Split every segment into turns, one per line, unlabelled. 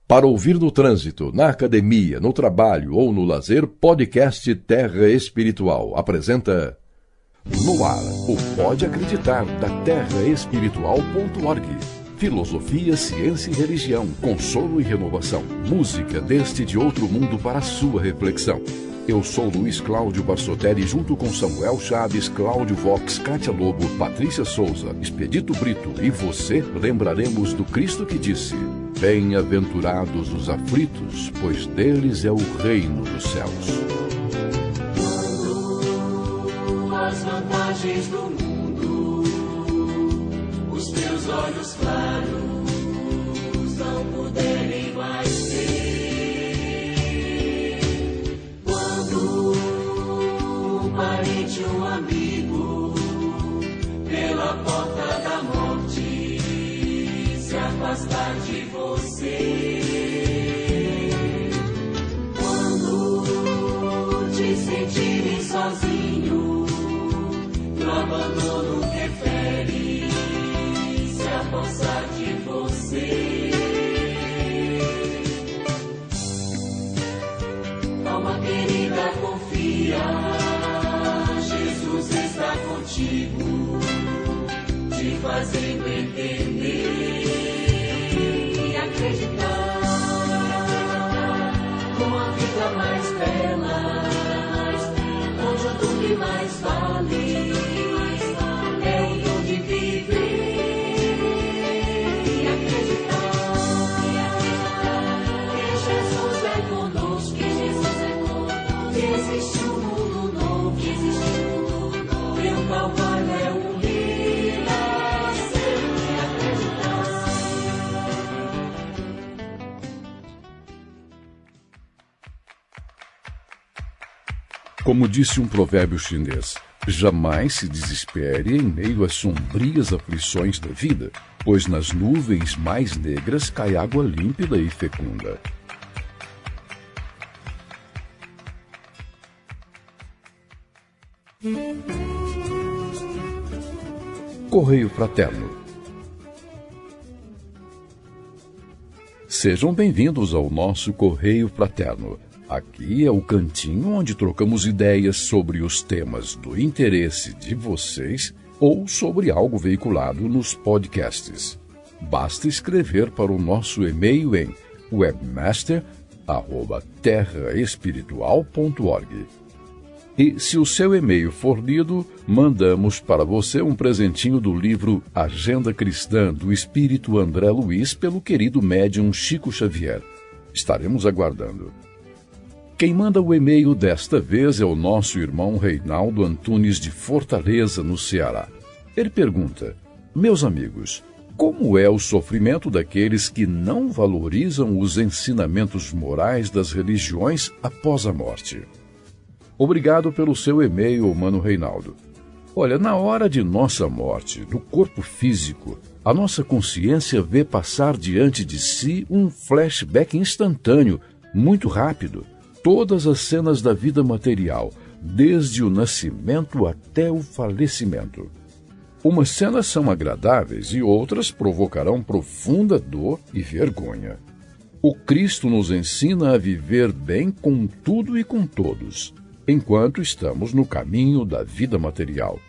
Para ouvir no trânsito, na academia, no trabalho ou no lazer, podcast Terra Espiritual apresenta No Ar, o Pode Acreditar da terraespiritual.org. Filosofia, ciência e religião, consolo e renovação, música deste e de outro mundo para a sua reflexão. Eu sou Luiz Cláudio Barsotelli, junto com Samuel Chaves, Cláudio Vox, Kátia Lobo, Patrícia Souza, Expedito Brito e você, lembraremos do Cristo que disse: bem-aventurados os aflitos, pois deles é o reino dos céus.
Quando as vantagens do mundo os teus olhos claros não puderem mais ver, quando um parente, um amigo, pela porta da morte se afastar de você, quando te sentirem sozinho, no abandono prefere se apossar de você. Alma querida, confia, Jesus está contigo, te fazendo entender e acreditar com a vida mais bela, onde o dom que mais vale é o dom de viver e acreditar que Jesus é conosco, que existe um mundo novo, que o Calvário é um renascer e acreditar.
Como disse um provérbio chinês, jamais se desespere em meio às sombrias aflições da vida, pois nas nuvens mais negras cai água límpida e fecunda. Correio Fraterno. Sejam bem-vindos ao nosso Correio Fraterno. Aqui é o cantinho onde trocamos ideias sobre os temas do interesse de vocês ou sobre algo veiculado nos podcasts. Basta escrever para o nosso e-mail em webmaster@terraespiritual.org. E se o seu e-mail for lido, mandamos para você um presentinho do livro Agenda Cristã do Espírito André Luiz pelo querido médium Chico Xavier. Estaremos aguardando. Quem manda o e-mail desta vez é o nosso irmão Reinaldo Antunes de Fortaleza, no Ceará. Ele pergunta: meus amigos, como é o sofrimento daqueles que não valorizam os ensinamentos morais das religiões após a morte? Obrigado pelo seu e-mail, mano Reinaldo. Olha, na hora de nossa morte, no corpo físico, a nossa consciência vê passar diante de si um flashback instantâneo, muito rápido. Todas as cenas da vida material, desde o nascimento até o falecimento. Umas cenas são agradáveis e outras provocarão profunda dor e vergonha. O Cristo nos ensina a viver bem com tudo e com todos, enquanto estamos no caminho da vida material.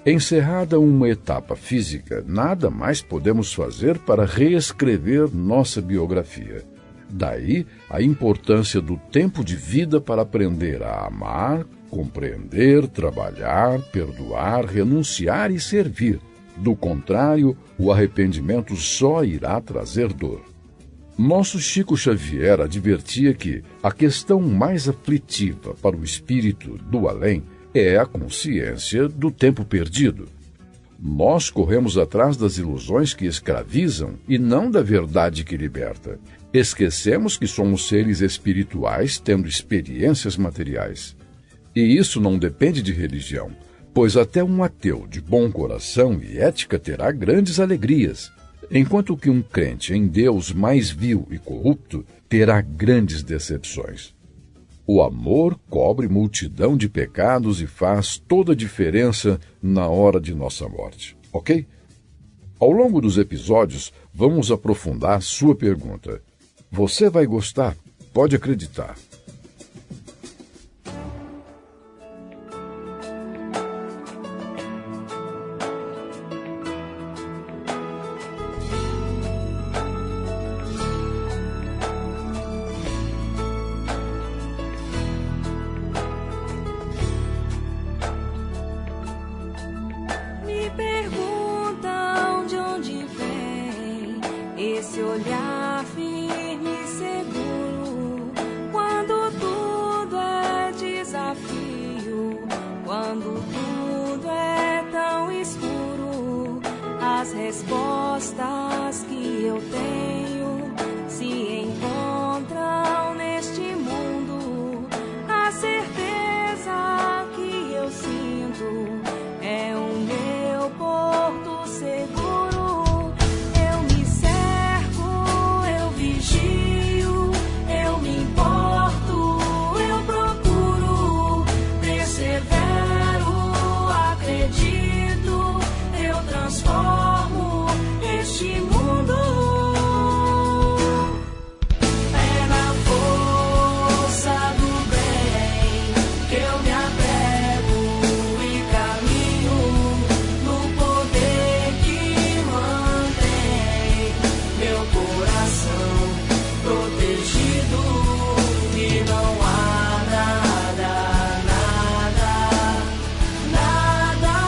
Encerrada uma etapa física, nada mais podemos fazer para reescrever nossa biografia. Daí a importância do tempo de vida para aprender a amar, compreender, trabalhar, perdoar, renunciar e servir. Do contrário, o arrependimento só irá trazer dor. Nosso Chico Xavier advertia que a questão mais aflitiva para o espírito do além é a consciência do tempo perdido. Nós corremos atrás das ilusões que escravizam e não da verdade que liberta. Esquecemos que somos seres espirituais tendo experiências materiais. E isso não depende de religião, pois até um ateu de bom coração e ética terá grandes alegrias, enquanto que um crente em Deus mais vil e corrupto terá grandes decepções. O amor cobre multidão de pecados e faz toda a diferença na hora de nossa morte, ok? Ao longo dos episódios, vamos aprofundar sua pergunta. Você vai gostar, pode acreditar.
Me perguntam de onde vem esse olhar firme e seguro, quando tudo é desafio, quando tudo é tão escuro. As respostas que eu tenho se encontram neste mundo. A certeza que eu sinto é o meu porto seguro. Eu me cerco, eu vigio, eu me importo, eu procuro, persevero, acredito, eu transformo este mundo. É na força do bem que eu me apego e caminho, no poder que mantém meu coração protegido, e não há nada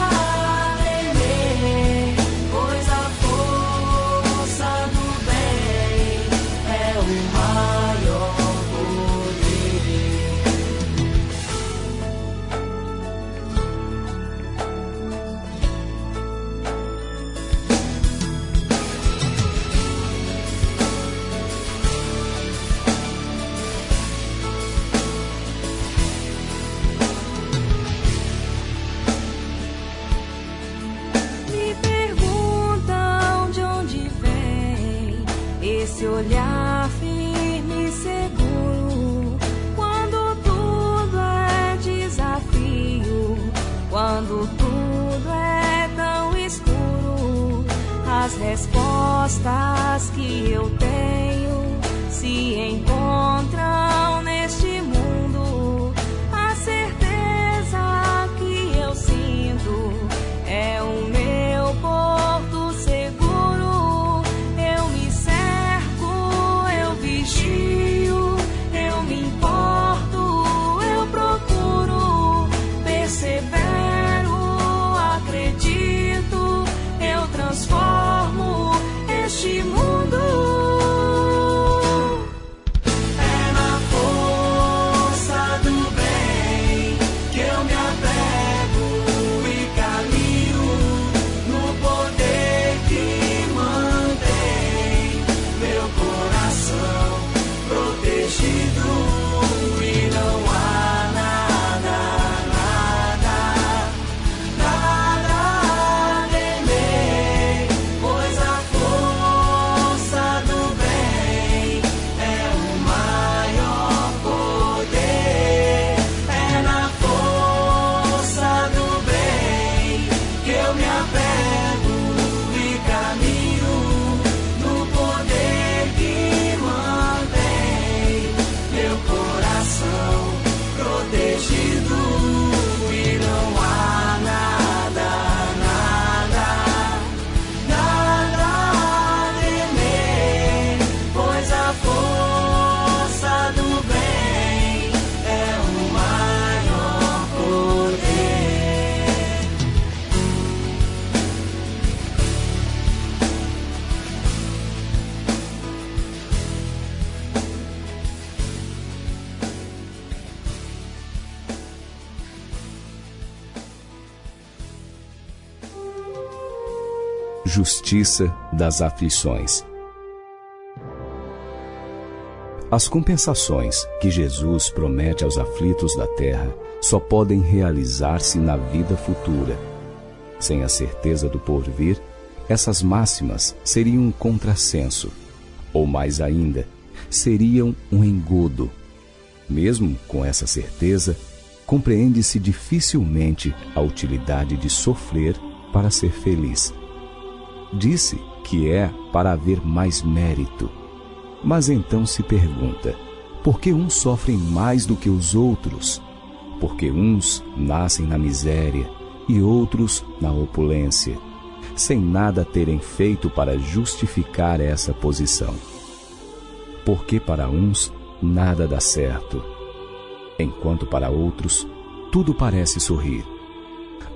a temer, pois a força do bem é o maior poder. Me perguntam de onde vem esse olhar firme e seguro, quando tudo é desafio, quando tudo é tão escuro. As respostas que eu tenho se encontram neste mundo. A certeza que eu sinto é o meu porto seguro. Eu me cerco, eu vigio, eu me importo, eu procuro, persevero, acredito, eu transformo este mundo. É na força do bem que eu me apego e caminho, no poder que mantém meu coração protegido, e não há nada a temer, pois a força do bem é o maior poder. É na força do bem que eu me apego e caminho, no poder que mantém meu coração protegido, e não há nada a temer, pois a força do bem é o maior poder.
Justiça das aflições. As compensações que Jesus promete aos aflitos da terra só podem realizar-se na vida futura. Sem a certeza do porvir, essas máximas seriam um contrassenso, ou mais ainda, seriam um engodo. Mesmo com essa certeza, compreende-se dificilmente a utilidade de sofrer para ser feliz. Disse que é para haver mais mérito. Mas então se pergunta: por que uns sofrem mais do que os outros? Porque uns nascem na miséria e outros na opulência, sem nada terem feito para justificar essa posição. Porque para uns nada dá certo, enquanto para outros tudo parece sorrir.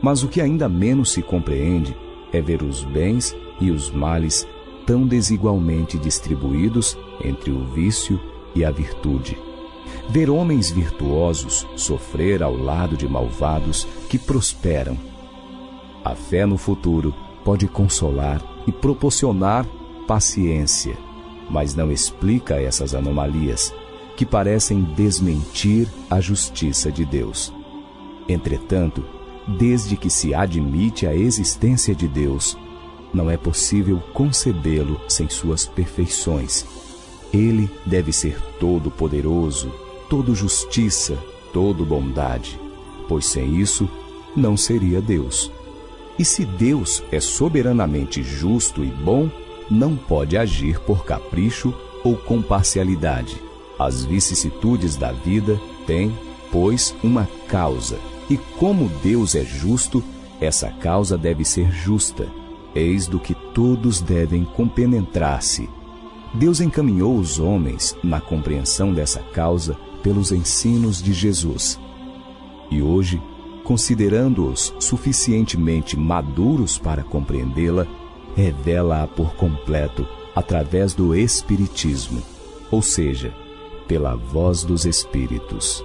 Mas o que ainda menos se compreende é ver os bens e os males tão desigualmente distribuídos entre o vício e a virtude. Ver homens virtuosos sofrer ao lado de malvados que prosperam. A fé no futuro pode consolar e proporcionar paciência, mas não explica essas anomalias que parecem desmentir a justiça de Deus. Entretanto, desde que se admite a existência de Deus, não é possível concebê-lo sem suas perfeições. Ele deve ser todo-poderoso, todo justiça, todo bondade, pois sem isso não seria Deus. E se Deus é soberanamente justo e bom, não pode agir por capricho ou com parcialidade. As vicissitudes da vida têm, pois, uma causa, e como Deus é justo, essa causa deve ser justa. Eis do que todos devem compenetrar-se. Deus encaminhou os homens na compreensão dessa causa pelos ensinos de Jesus. E hoje, considerando-os suficientemente maduros para compreendê-la, revela-a por completo através do Espiritismo, ou seja, pela voz dos Espíritos.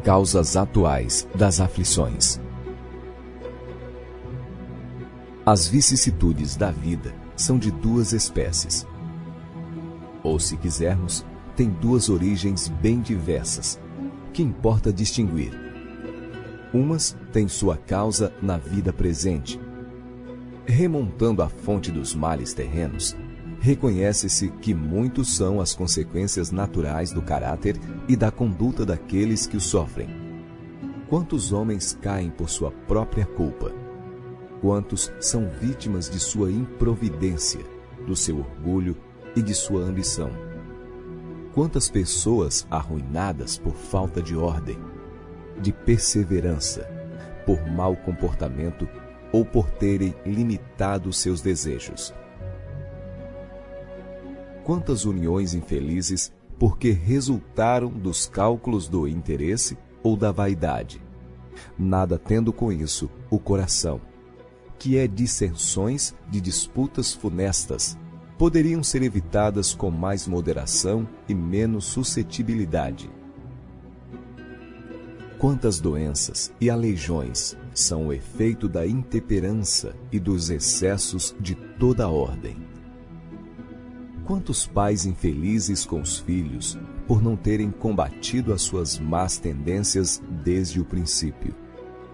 causas atuais das aflições. As vicissitudes da vida são de duas espécies. Ou, se quisermos, têm duas origens bem diversas, que importa distinguir. Umas têm sua causa na vida presente. Remontando à fonte dos males terrenos, reconhece-se que muitos são as consequências naturais do caráter e da conduta daqueles que o sofrem. Quantos homens caem por sua própria culpa? Quantos são vítimas de sua improvidência, do seu orgulho e de sua ambição? Quantas pessoas arruinadas por falta de ordem, de perseverança, por mau comportamento ou por terem limitado seus desejos? Quantas uniões infelizes porque resultaram dos cálculos do interesse ou da vaidade, nada tendo com isso o coração, que é dissensões de disputas funestas, poderiam ser evitadas com mais moderação e menos suscetibilidade. Quantas doenças e aleijões são o efeito da intemperança e dos excessos de toda a ordem. Quantos pais infelizes com os filhos, por não terem combatido as suas más tendências desde o princípio,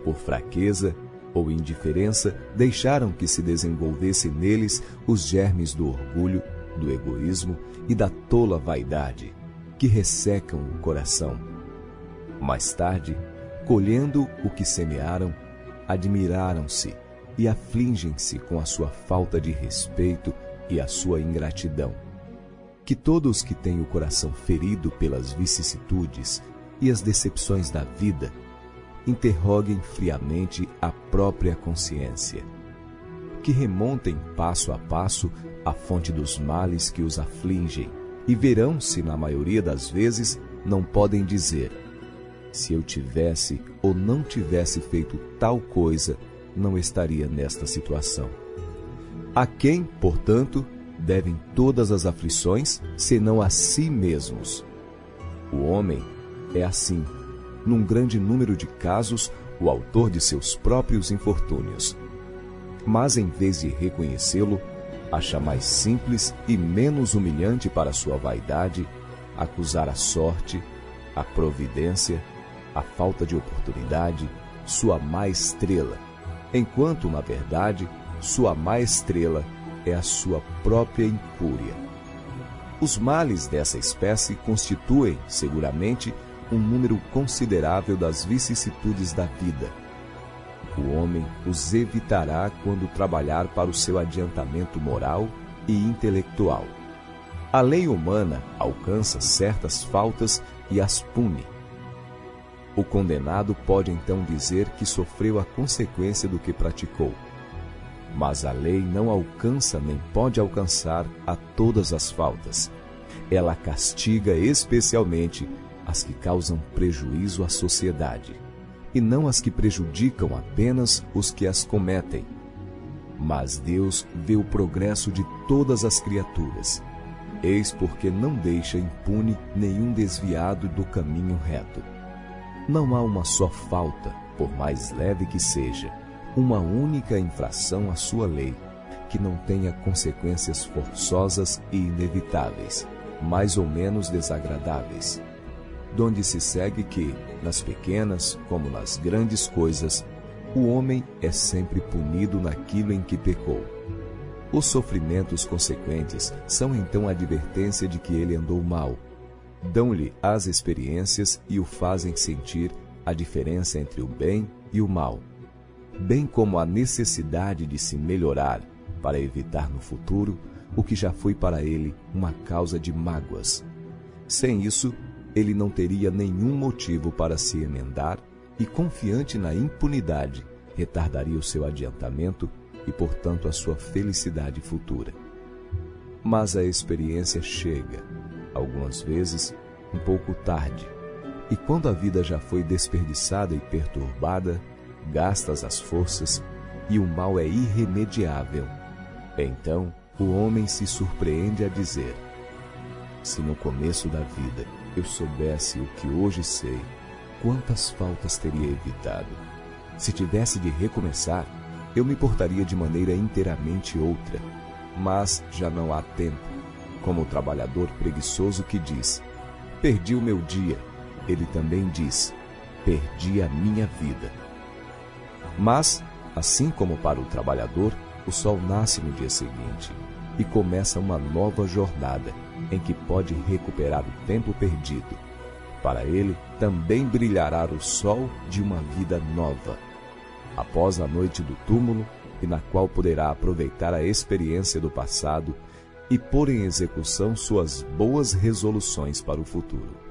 por fraqueza ou indiferença, deixaram que se desenvolvessem neles os germes do orgulho, do egoísmo e da tola vaidade, que ressecam o coração. Mais tarde, colhendo o que semearam, admiraram-se e afligem-se com a sua falta de respeito e a sua ingratidão. Que todos que têm o coração ferido pelas vicissitudes e as decepções da vida, interroguem friamente a própria consciência. Que remontem passo a passo à fonte dos males que os afligem e verão se, na maioria das vezes, não podem dizer: se eu tivesse ou não tivesse feito tal coisa, não estaria nesta situação. A quem, portanto, devem todas as aflições, senão a si mesmos? O homem é assim, num grande número de casos, o autor de seus próprios infortúnios. Mas, em vez de reconhecê-lo, acha mais simples e menos humilhante para sua vaidade acusar a sorte, a providência, a falta de oportunidade, sua má estrela, enquanto, na verdade, sua má estrela é a sua própria incúria. Os males dessa espécie constituem, seguramente, um número considerável das vicissitudes da vida. O homem os evitará quando trabalhar para o seu adiantamento moral e intelectual. A lei humana alcança certas faltas e as pune. O condenado pode então dizer que sofreu a consequência do que praticou. Mas a lei não alcança nem pode alcançar a todas as faltas. Ela castiga especialmente as que causam prejuízo à sociedade, e não as que prejudicam apenas os que as cometem. Mas Deus vê o progresso de todas as criaturas. Eis porque não deixa impune nenhum desviado do caminho reto. Não há uma só falta, por mais leve que seja, uma única infração à sua lei, que não tenha consequências forçosas e inevitáveis, mais ou menos desagradáveis, donde se segue que, nas pequenas como nas grandes coisas, o homem é sempre punido naquilo em que pecou. Os sofrimentos consequentes são então a advertência de que ele andou mal. Dão-lhe as experiências e o fazem sentir a diferença entre o bem e o mal, bem como a necessidade de se melhorar para evitar no futuro o que já foi para ele uma causa de mágoas. Sem isso, ele não teria nenhum motivo para se emendar e, confiante na impunidade, retardaria o seu adiantamento e, portanto, a sua felicidade futura. Mas a experiência chega, algumas vezes, um pouco tarde, e quando a vida já foi desperdiçada e perturbada, gastas as forças e o mal é irremediável, então o homem se surpreende a dizer: se no começo da vida eu soubesse o que hoje sei, quantas faltas teria evitado. Se tivesse de recomeçar, eu me portaria de maneira inteiramente outra. Mas já não há tempo. Como o trabalhador preguiçoso que diz: perdi o meu dia, ele também diz: perdi a minha vida. Mas, assim como para o trabalhador, o sol nasce no dia seguinte e começa uma nova jornada em que pode recuperar o tempo perdido. Para ele também brilhará o sol de uma vida nova, após a noite do túmulo, e na qual poderá aproveitar a experiência do passado e pôr em execução suas boas resoluções para o futuro.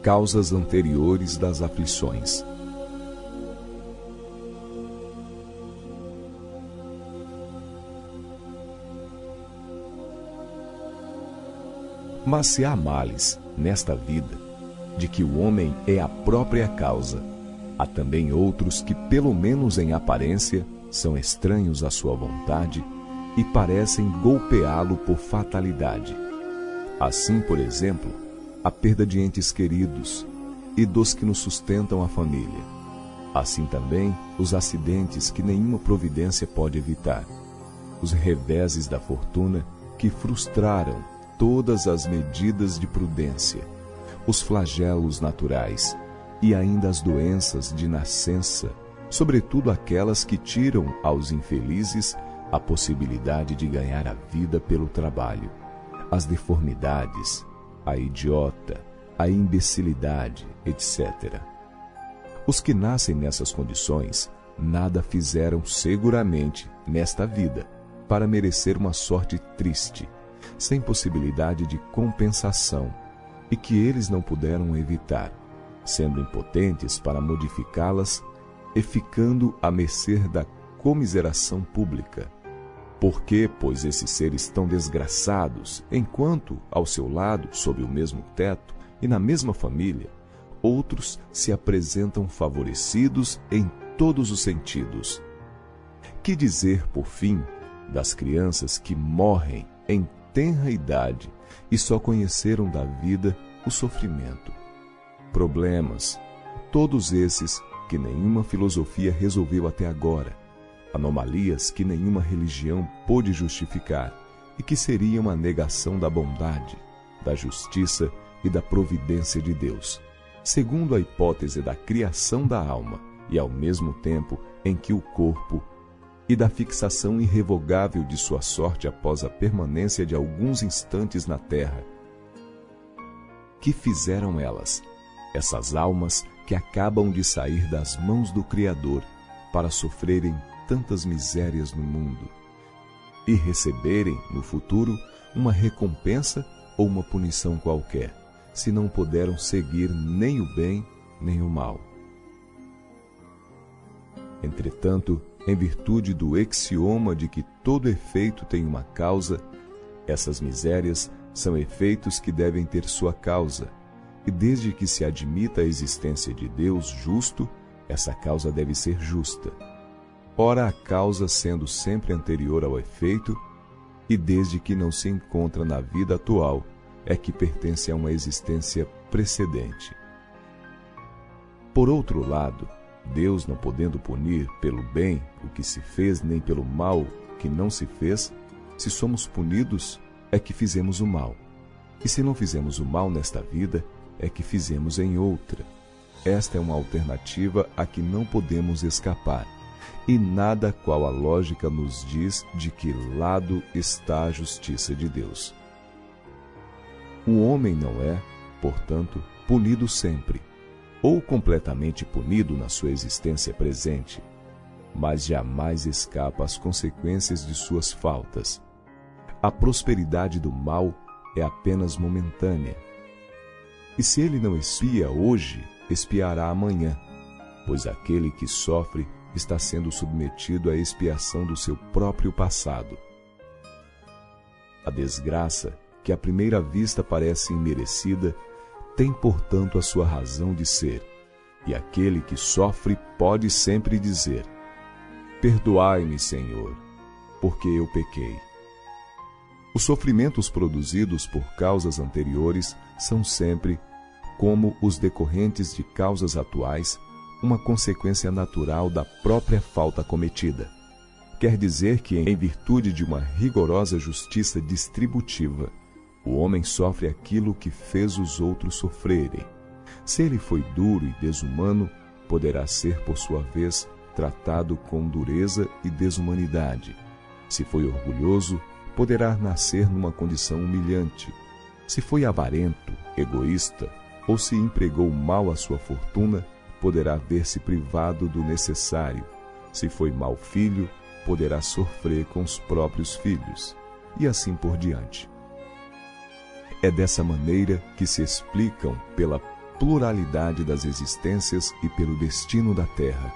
Causas anteriores das aflições. Mas se há males nesta vida, de que o homem é a própria causa, há também outros que, pelo menos em aparência, são estranhos à sua vontade e parecem golpeá-lo por fatalidade. Assim, por exemplo, a perda de entes queridos e dos que nos sustentam a família. Assim também os acidentes que nenhuma providência pode evitar, os reveses da fortuna que frustraram todas as medidas de prudência, os flagelos naturais e ainda as doenças de nascença, sobretudo aquelas que tiram aos infelizes a possibilidade de ganhar a vida pelo trabalho, as deformidades, a idiota, a imbecilidade, etc. Os que nascem nessas condições nada fizeram seguramente nesta vida para merecer uma sorte triste, sem possibilidade de compensação, e que eles não puderam evitar, sendo impotentes para modificá-las e ficando à mercê da comiseração pública. Por que, pois, esses seres tão desgraçados, enquanto, ao seu lado, sob o mesmo teto e na mesma família, outros se apresentam favorecidos em todos os sentidos? Que dizer, por fim, das crianças que morrem em tenra idade e só conheceram da vida o sofrimento? Problemas, todos esses que nenhuma filosofia resolveu até agora, anomalias que nenhuma religião pôde justificar e que seriam a negação da bondade, da justiça e da providência de Deus, segundo a hipótese da criação da alma e ao mesmo tempo em que o corpo, e da fixação irrevogável de sua sorte após a permanência de alguns instantes na terra. Que fizeram elas, essas almas que acabam de sair das mãos do Criador para sofrerem tantas misérias no mundo e receberem, no futuro, uma recompensa ou uma punição qualquer, se não puderam seguir nem o bem nem o mal? Entretanto, em virtude do axioma de que todo efeito tem uma causa, essas misérias são efeitos que devem ter sua causa, e desde que se admita a existência de Deus justo, essa causa deve ser justa. Ora, a causa sendo sempre anterior ao efeito, e desde que não se encontra na vida atual, é que pertence a uma existência precedente. Por outro lado, Deus, não podendo punir pelo bem o que se fez, nem pelo mal o que não se fez, se somos punidos, é que fizemos o mal. E se não fizemos o mal nesta vida, é que fizemos em outra. Esta é uma alternativa a que não podemos escapar, e nada qual a lógica nos diz de que lado está a justiça de Deus. O homem não é, portanto, punido sempre, ou completamente punido na sua existência presente, mas jamais escapa às consequências de suas faltas. A prosperidade do mal é apenas momentânea. E se ele não expia hoje, expiará amanhã, pois aquele que sofre está sendo submetido à expiação do seu próprio passado. A desgraça, que à primeira vista parece imerecida, tem, portanto, a sua razão de ser, e aquele que sofre pode sempre dizer: perdoai-me, Senhor, porque eu pequei. Os sofrimentos produzidos por causas anteriores são sempre, como os decorrentes de causas atuais, uma consequência natural da própria falta cometida. Quer dizer que, em virtude de uma rigorosa justiça distributiva, o homem sofre aquilo que fez os outros sofrerem. Se ele foi duro e desumano, poderá ser, por sua vez, tratado com dureza e desumanidade. Se foi orgulhoso, poderá nascer numa condição humilhante. Se foi avarento, egoísta, ou se empregou mal a sua fortuna, poderá ver-se privado do necessário. Se foi mau filho, poderá sofrer com os próprios filhos, e assim por diante. É dessa maneira que se explicam, pela pluralidade das existências e pelo destino da Terra,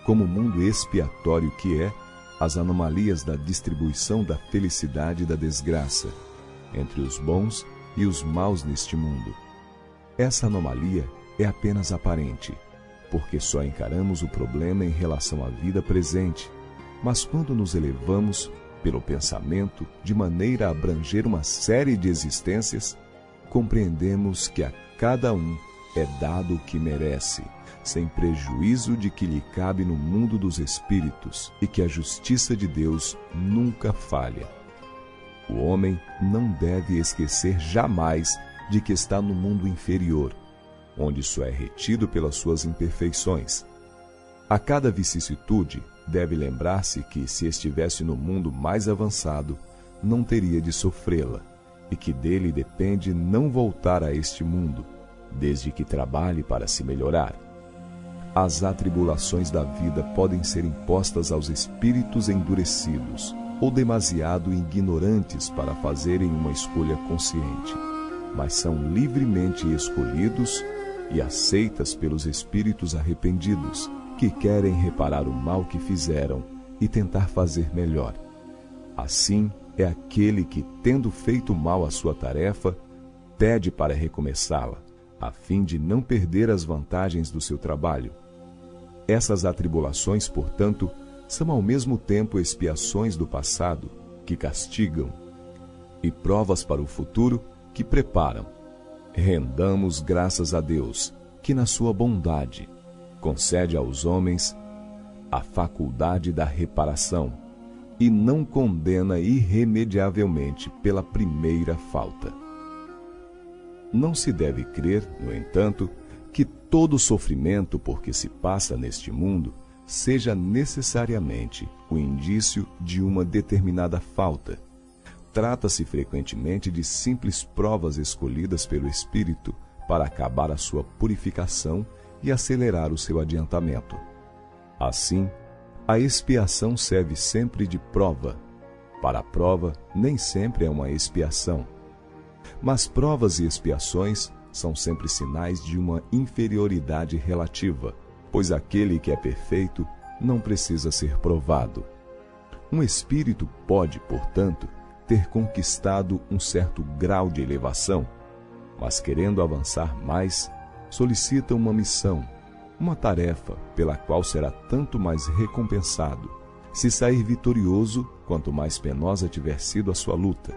como mundo expiatório que é, as anomalias da distribuição da felicidade e da desgraça, entre os bons e os maus neste mundo. Essa anomalia é apenas aparente, porque só encaramos o problema em relação à vida presente, mas quando nos elevamos pelo pensamento de maneira a abranger uma série de existências, compreendemos que a cada um é dado o que merece, sem prejuízo de que lhe cabe no mundo dos espíritos, e que a justiça de Deus nunca falha. O homem não deve esquecer jamais de que está no mundo inferior, onde só é retido pelas suas imperfeições. A cada vicissitude, deve lembrar-se que, se estivesse no mundo mais avançado, não teria de sofrê-la, e que dele depende não voltar a este mundo, desde que trabalhe para se melhorar. As atribulações da vida podem ser impostas aos espíritos endurecidos ou demasiado ignorantes para fazerem uma escolha consciente, mas são livremente escolhidos e aceitas pelos espíritos arrependidos, que querem reparar o mal que fizeram e tentar fazer melhor. Assim é aquele que, tendo feito mal à sua tarefa, pede para recomeçá-la, a fim de não perder as vantagens do seu trabalho. Essas atribulações, portanto, são ao mesmo tempo expiações do passado, que castigam, e provas para o futuro, que preparam. Rendamos graças a Deus, que na sua bondade concede aos homens a faculdade da reparação e não condena irremediavelmente pela primeira falta. Não se deve crer, no entanto, que todo sofrimento por que se passa neste mundo seja necessariamente o indício de uma determinada falta. Trata-se frequentemente de simples provas escolhidas pelo Espírito para acabar a sua purificação e acelerar o seu adiantamento. Assim, a expiação serve sempre de prova. Para a prova, nem sempre é uma expiação. Mas provas e expiações são sempre sinais de uma inferioridade relativa, pois aquele que é perfeito não precisa ser provado. Um espírito pode, portanto, ter conquistado um certo grau de elevação, mas querendo avançar mais, solicita uma missão, uma tarefa pela qual será tanto mais recompensado, se sair vitorioso quanto mais penosa tiver sido a sua luta.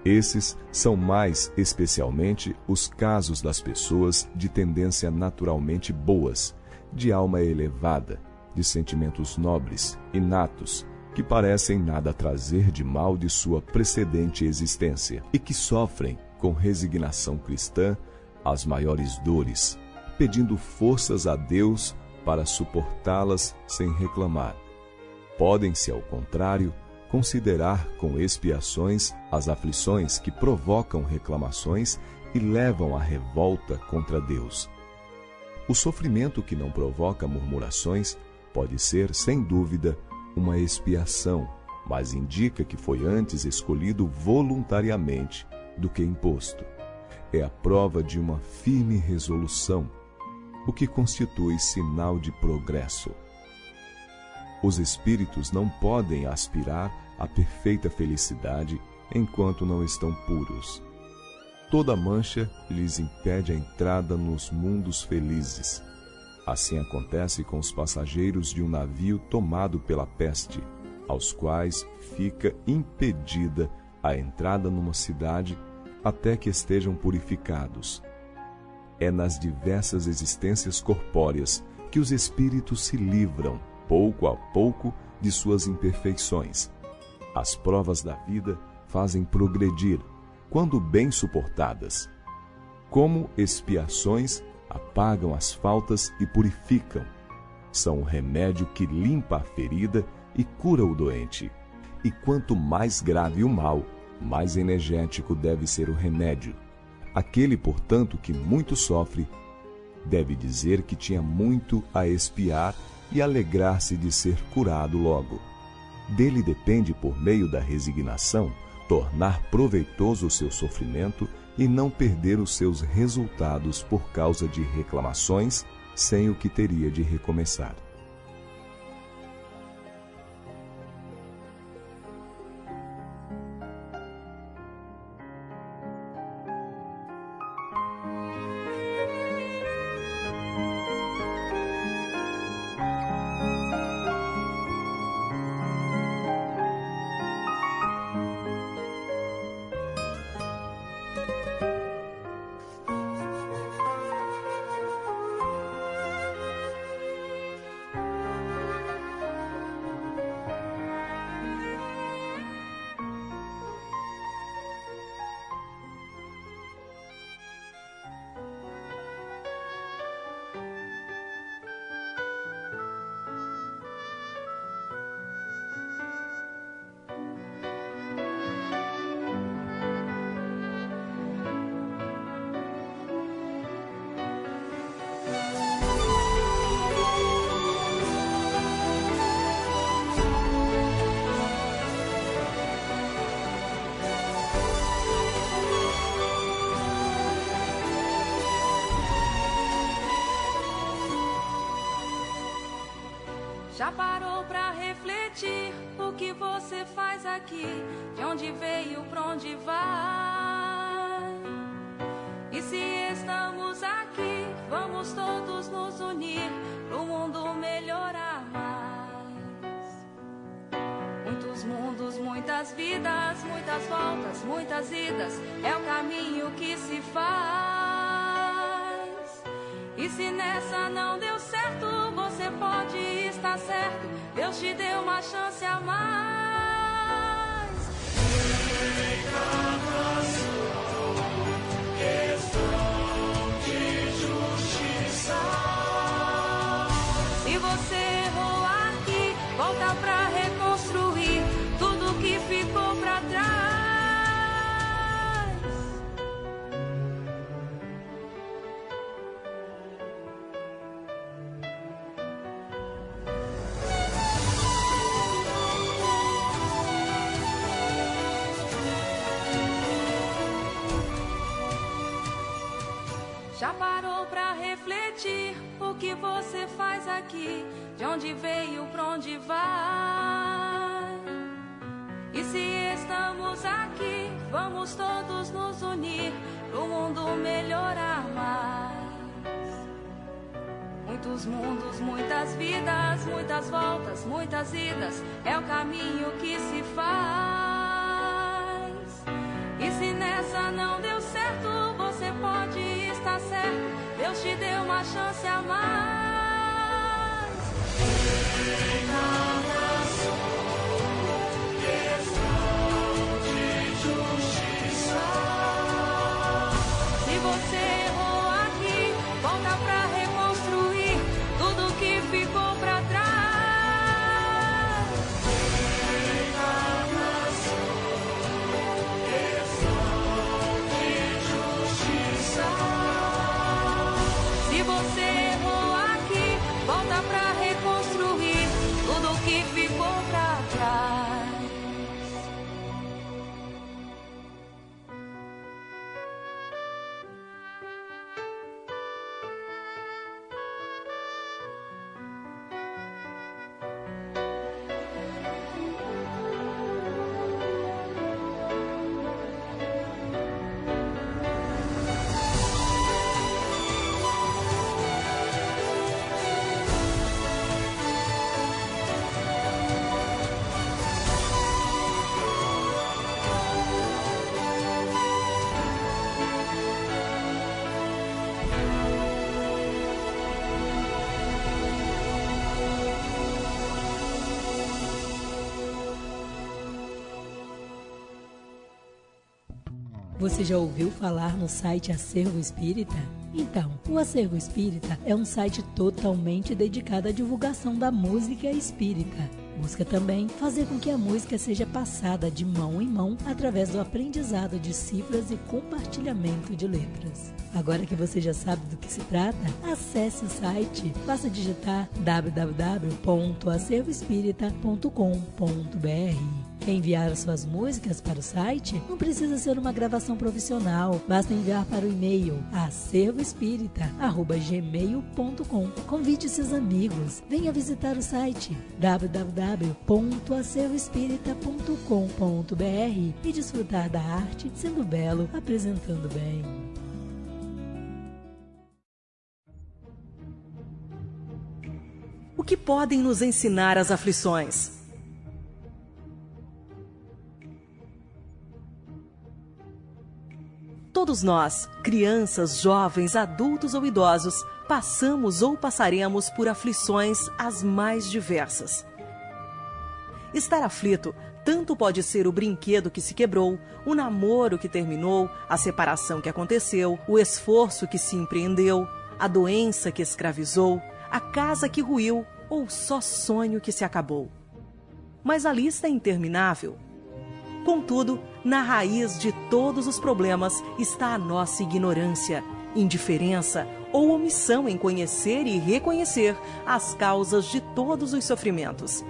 Esses são mais especialmente os casos das pessoas de tendência naturalmente boas, de alma elevada, de sentimentos nobres, inatos, que parecem nada trazer de mal de sua precedente existência, e que sofrem, com resignação cristã, as maiores dores, pedindo forças a Deus para suportá-las sem reclamar. Podem-se, ao contrário, considerar com expiações as aflições que provocam reclamações e levam à revolta contra Deus. O sofrimento que não provoca murmurações pode ser, sem dúvida, uma expiação, mas indica que foi antes escolhido voluntariamente do que imposto. É a prova de uma firme resolução, o que constitui sinal de progresso. Os espíritos não podem aspirar à perfeita felicidade enquanto não estão puros. Toda mancha lhes impede a entrada nos mundos felizes. Assim acontece com os passageiros de um navio tomado pela peste, aos quais fica impedida a entrada numa cidade até que estejam purificados. É nas diversas existências corpóreas que os espíritos se livram, pouco a pouco, de suas imperfeições. As provas da vida fazem progredir, quando bem suportadas. Como expiações, apagam as faltas e purificam. São o remédio que limpa a ferida e cura o doente. E quanto mais grave o mal, mais energético deve ser o remédio. Aquele, portanto, que muito sofre, deve dizer que tinha muito a expiar e alegrar-se de ser curado logo. Dele depende, por meio da resignação, tornar proveitoso o seu sofrimento e não perder os seus resultados por causa de reclamações, sem o que teria de recomeçar.
Já parou pra refletir o que você faz aqui? De onde veio, pra onde vai? E se estamos aqui, vamos todos nos unir pro mundo melhorar mais. Muitos mundos, muitas vidas, muitas voltas, muitas idas, é o caminho que se faz. E se nessa não deu certo, você pode estar certo, Deus te deu uma chance a mais. Encarnação, questão de justiça. Se você errou aqui, volta pra reconstruir tudo que ficou pra trás. Já parou pra refletir o que você faz aqui? De onde veio, pra onde vai? E se estamos aqui, vamos todos nos unir pro mundo melhorar mais. Muitos mundos, muitas vidas, muitas voltas, muitas idas, é o caminho que se faz. E se nessa não deu certo, você pode estar certo, Deus te deu uma chance a mais. Encarnação, questão de justiça. Se você errou aqui, volta pra reconstruir tudo que ficou pra trás. Se você errou aqui, volta pra reconstruir tudo que ficou pra trás.
Você já ouviu falar no site Acervo Espírita? Então, o Acervo Espírita é um site totalmente dedicado à divulgação da música espírita. Busca também fazer com que a música seja passada de mão em mão através do aprendizado de cifras e compartilhamento de letras. Agora que você já sabe do que se trata, acesse o site, basta digitar www.acervoespírita.com.br. Enviar suas músicas para o site não precisa ser uma gravação profissional, basta enviar para o e-mail acervoespírita@gmail.com. Convide seus amigos, venha visitar o site www.acervoespírita.com.br e desfrutar da arte sendo belo, apresentando bem.
O que podem nos ensinar as aflições? Todos nós, crianças, jovens, adultos ou idosos, passamos ou passaremos por aflições as mais diversas. Estar aflito tanto pode ser o brinquedo que se quebrou, o namoro que terminou, a separação que aconteceu, o esforço que se empreendeu, a doença que escravizou, a casa que ruiu ou só sonho que se acabou. Mas a lista é interminável. Contudo, na raiz de todos os problemas está a nossa ignorância, indiferença ou omissão em conhecer e reconhecer as causas de todos os sofrimentos.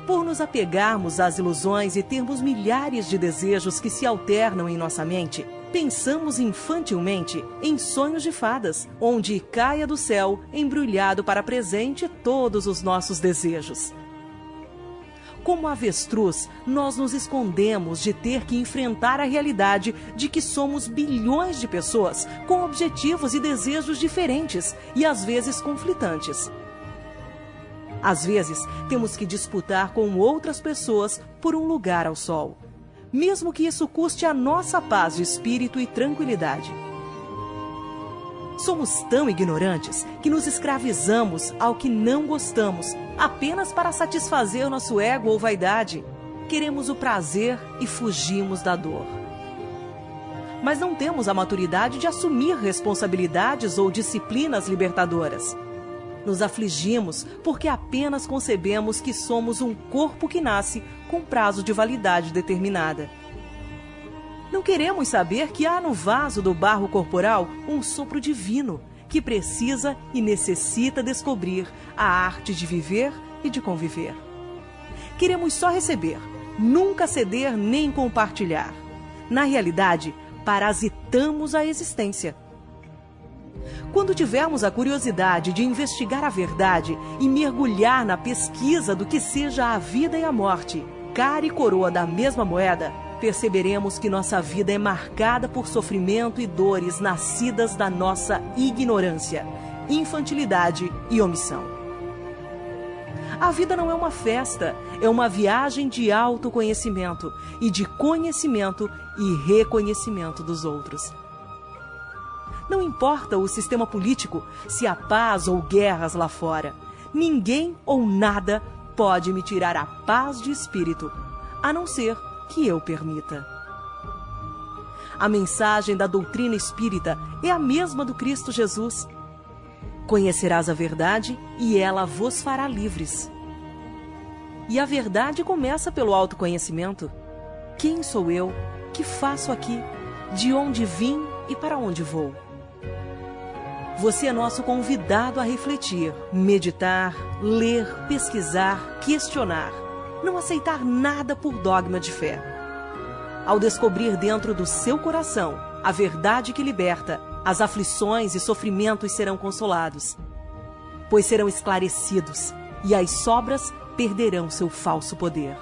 Por nos apegarmos às ilusões e termos milhares de desejos que se alternam em nossa mente, Pensamos infantilmente em sonhos de fadas, onde caia do céu, embrulhado para presente, todos os nossos desejos. Como avestruz, nós nos escondemos de ter que enfrentar a realidade de que somos bilhões de pessoas com objetivos e desejos diferentes e às vezes conflitantes. Às vezes, temos que disputar com outras pessoas por um lugar ao sol, mesmo que isso custe a nossa paz de espírito e tranquilidade. Somos tão ignorantes que nos escravizamos ao que não gostamos, apenas para satisfazer nosso ego ou vaidade. Queremos o prazer e fugimos da dor. Mas não temos a maturidade de assumir responsabilidades ou disciplinas libertadoras. Nos afligimos porque apenas concebemos que somos um corpo que nasce com prazo de validade determinada. Não queremos saber que há no vaso do barro corporal um sopro divino que precisa e necessita descobrir a arte de viver e de conviver. Queremos só receber, nunca ceder nem compartilhar. Na realidade, parasitamos a existência. Quando tivermos a curiosidade de investigar a verdade e mergulhar na pesquisa do que seja a vida e a morte, cara e coroa da mesma moeda, perceberemos que nossa vida é marcada por sofrimento e dores nascidas da nossa ignorância, infantilidade e omissão. A vida não é uma festa, é uma viagem de autoconhecimento e de conhecimento e reconhecimento dos outros. Não importa o sistema político, se há paz ou guerras lá fora, ninguém ou nada pode me tirar a paz de espírito, a não ser que eu permita. A mensagem da doutrina espírita é a mesma do Cristo Jesus. Conhecerás a verdade e ela vos fará livres. E a verdade começa pelo autoconhecimento. Quem sou eu? Que faço aqui? De onde vim e para onde vou? Você é nosso convidado a refletir, meditar, ler, pesquisar, questionar. Não aceitar nada por dogma de fé. Ao descobrir dentro do seu coração a verdade que liberta, as aflições e sofrimentos serão consolados, pois serão esclarecidos e as sobras perderão seu falso poder.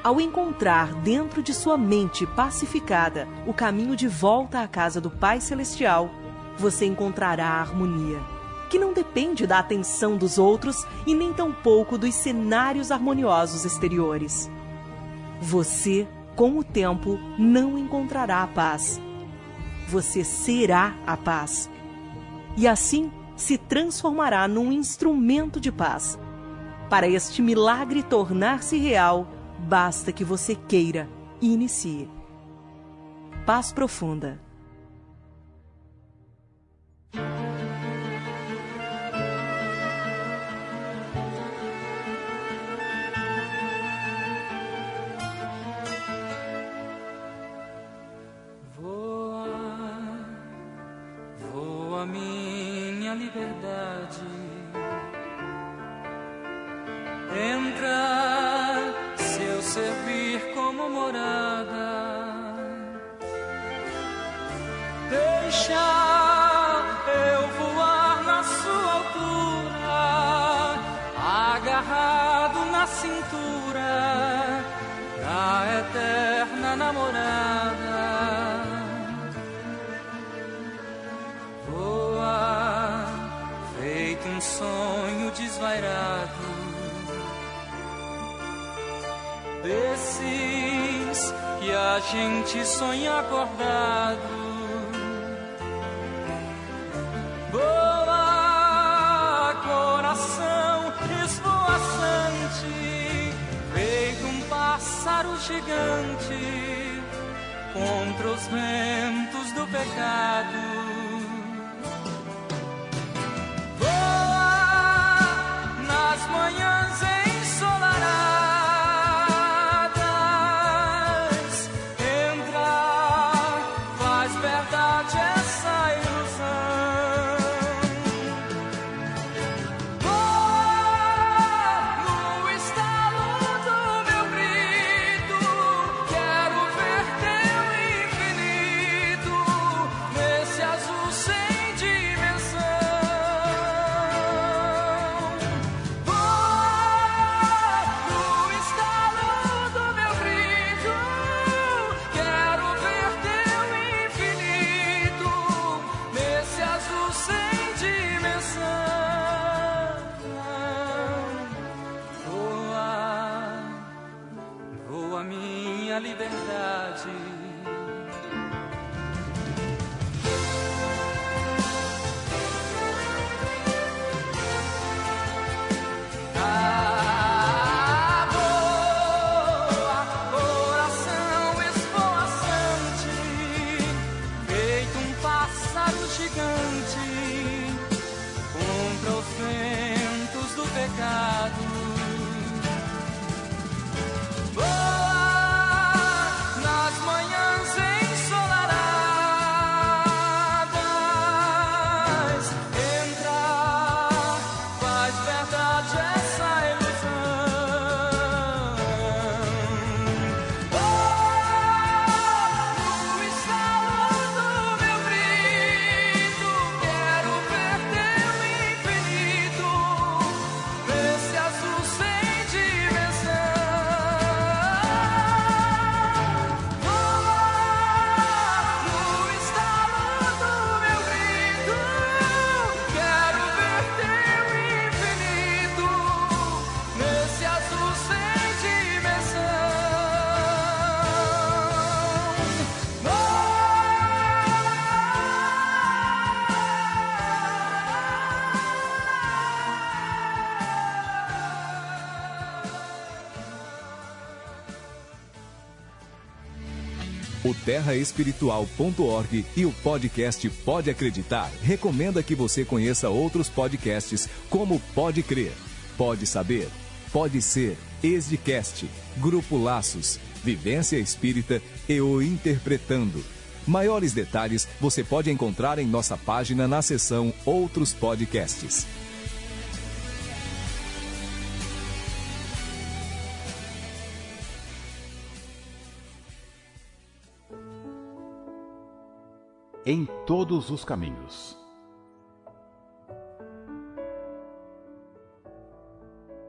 Ao encontrar dentro de sua mente pacificada o caminho de volta à casa do Pai Celestial, você encontrará a harmonia, que não depende da atenção dos outros e nem tampouco dos cenários harmoniosos exteriores. Você, com o tempo, não encontrará a paz. Você será a paz. E assim se transformará num instrumento de paz. Para este milagre tornar-se real, basta que você queira e inicie. Paz profunda.
Voa minha liberdade, entra seu servir como morada, deixa eu voar na sua altura, agarrado na cintura da eterna namorada. Voa, feito um sonho desvairado, desses que a gente sonha acordado. Voa, coração esvoaçante, feito um pássaro gigante contra os ventos do pecado. Voa nas manhãs ensolaradas, entra, faz verdade essa ilusão. Voa no estalo do meu grito, quero ver teu infinito.
O terraespiritual.org e o podcast Pode Acreditar recomenda que você conheça outros podcasts como Pode Crer, Pode Saber, Pode Ser, Exdcast, Grupo Laços, Vivência Espírita e o Interpretando. Maiores detalhes você pode encontrar em nossa página na seção Outros Podcasts.
Em todos os caminhos.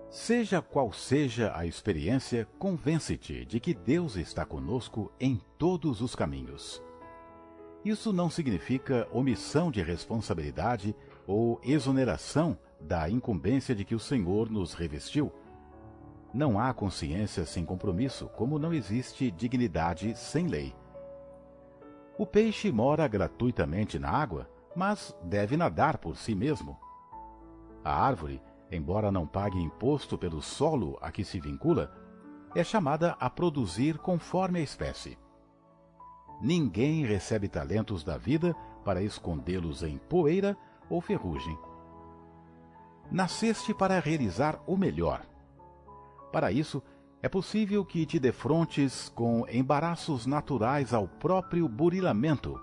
Seja qual seja a experiência, convence-te de que Deus está conosco em todos os caminhos. Isso não significa omissão de responsabilidade ou exoneração da incumbência de que o Senhor nos revestiu. Não há consciência sem compromisso, como não existe dignidade sem lei. O peixe mora gratuitamente na água, mas deve nadar por si mesmo. A árvore, embora não pague imposto pelo solo a que se vincula, é chamada a produzir conforme a espécie. Ninguém recebe talentos da vida para escondê-los em poeira ou ferrugem. Nasceste para realizar o melhor. Para isso, é possível que te defrontes com embaraços naturais ao próprio burilamento,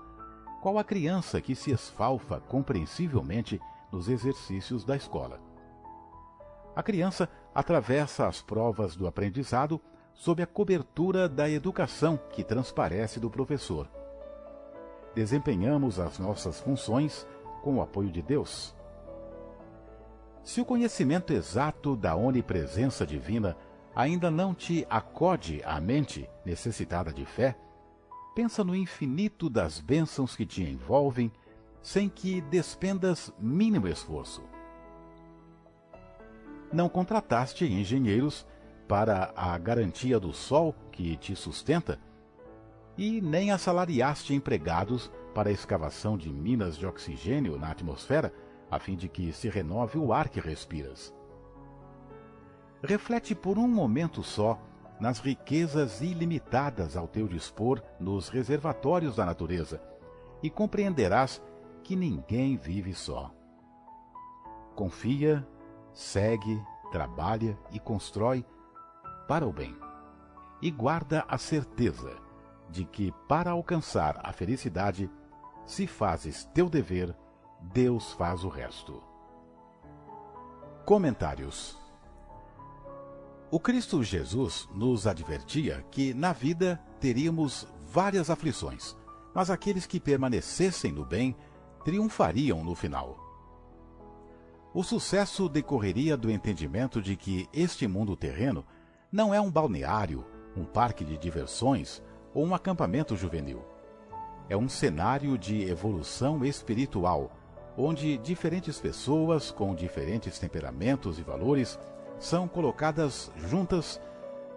qual a criança que se esfalfa compreensivelmente nos exercícios da escola. A criança atravessa as provas do aprendizado sob a cobertura da educação que transparece do professor. Desempenhamos as nossas funções com o apoio de Deus. Se o conhecimento exato da onipresença divina ainda não te acode à mente necessitada de fé, pensa no infinito das bênçãos que te envolvem sem que despendas mínimo esforço. Não contrataste engenheiros para a garantia do sol que te sustenta e nem assalariaste empregados para a escavação de minas de oxigênio na atmosfera a fim de que se renove o ar que respiras. Reflete por um momento só nas riquezas ilimitadas ao teu dispor nos reservatórios da natureza e compreenderás que ninguém vive só. Confia, segue, trabalha e constrói para o bem. E guarda a certeza de que, para alcançar a felicidade, se fazes teu dever, Deus faz o resto. Comentários. O Cristo Jesus nos advertia que na vida teríamos várias aflições, mas aqueles que permanecessem no bem triunfariam no final. O sucesso decorreria do entendimento de que este mundo terreno não é um balneário, um parque de diversões ou um acampamento juvenil. É um cenário de evolução espiritual, onde diferentes pessoas com diferentes temperamentos e valores são colocadas juntas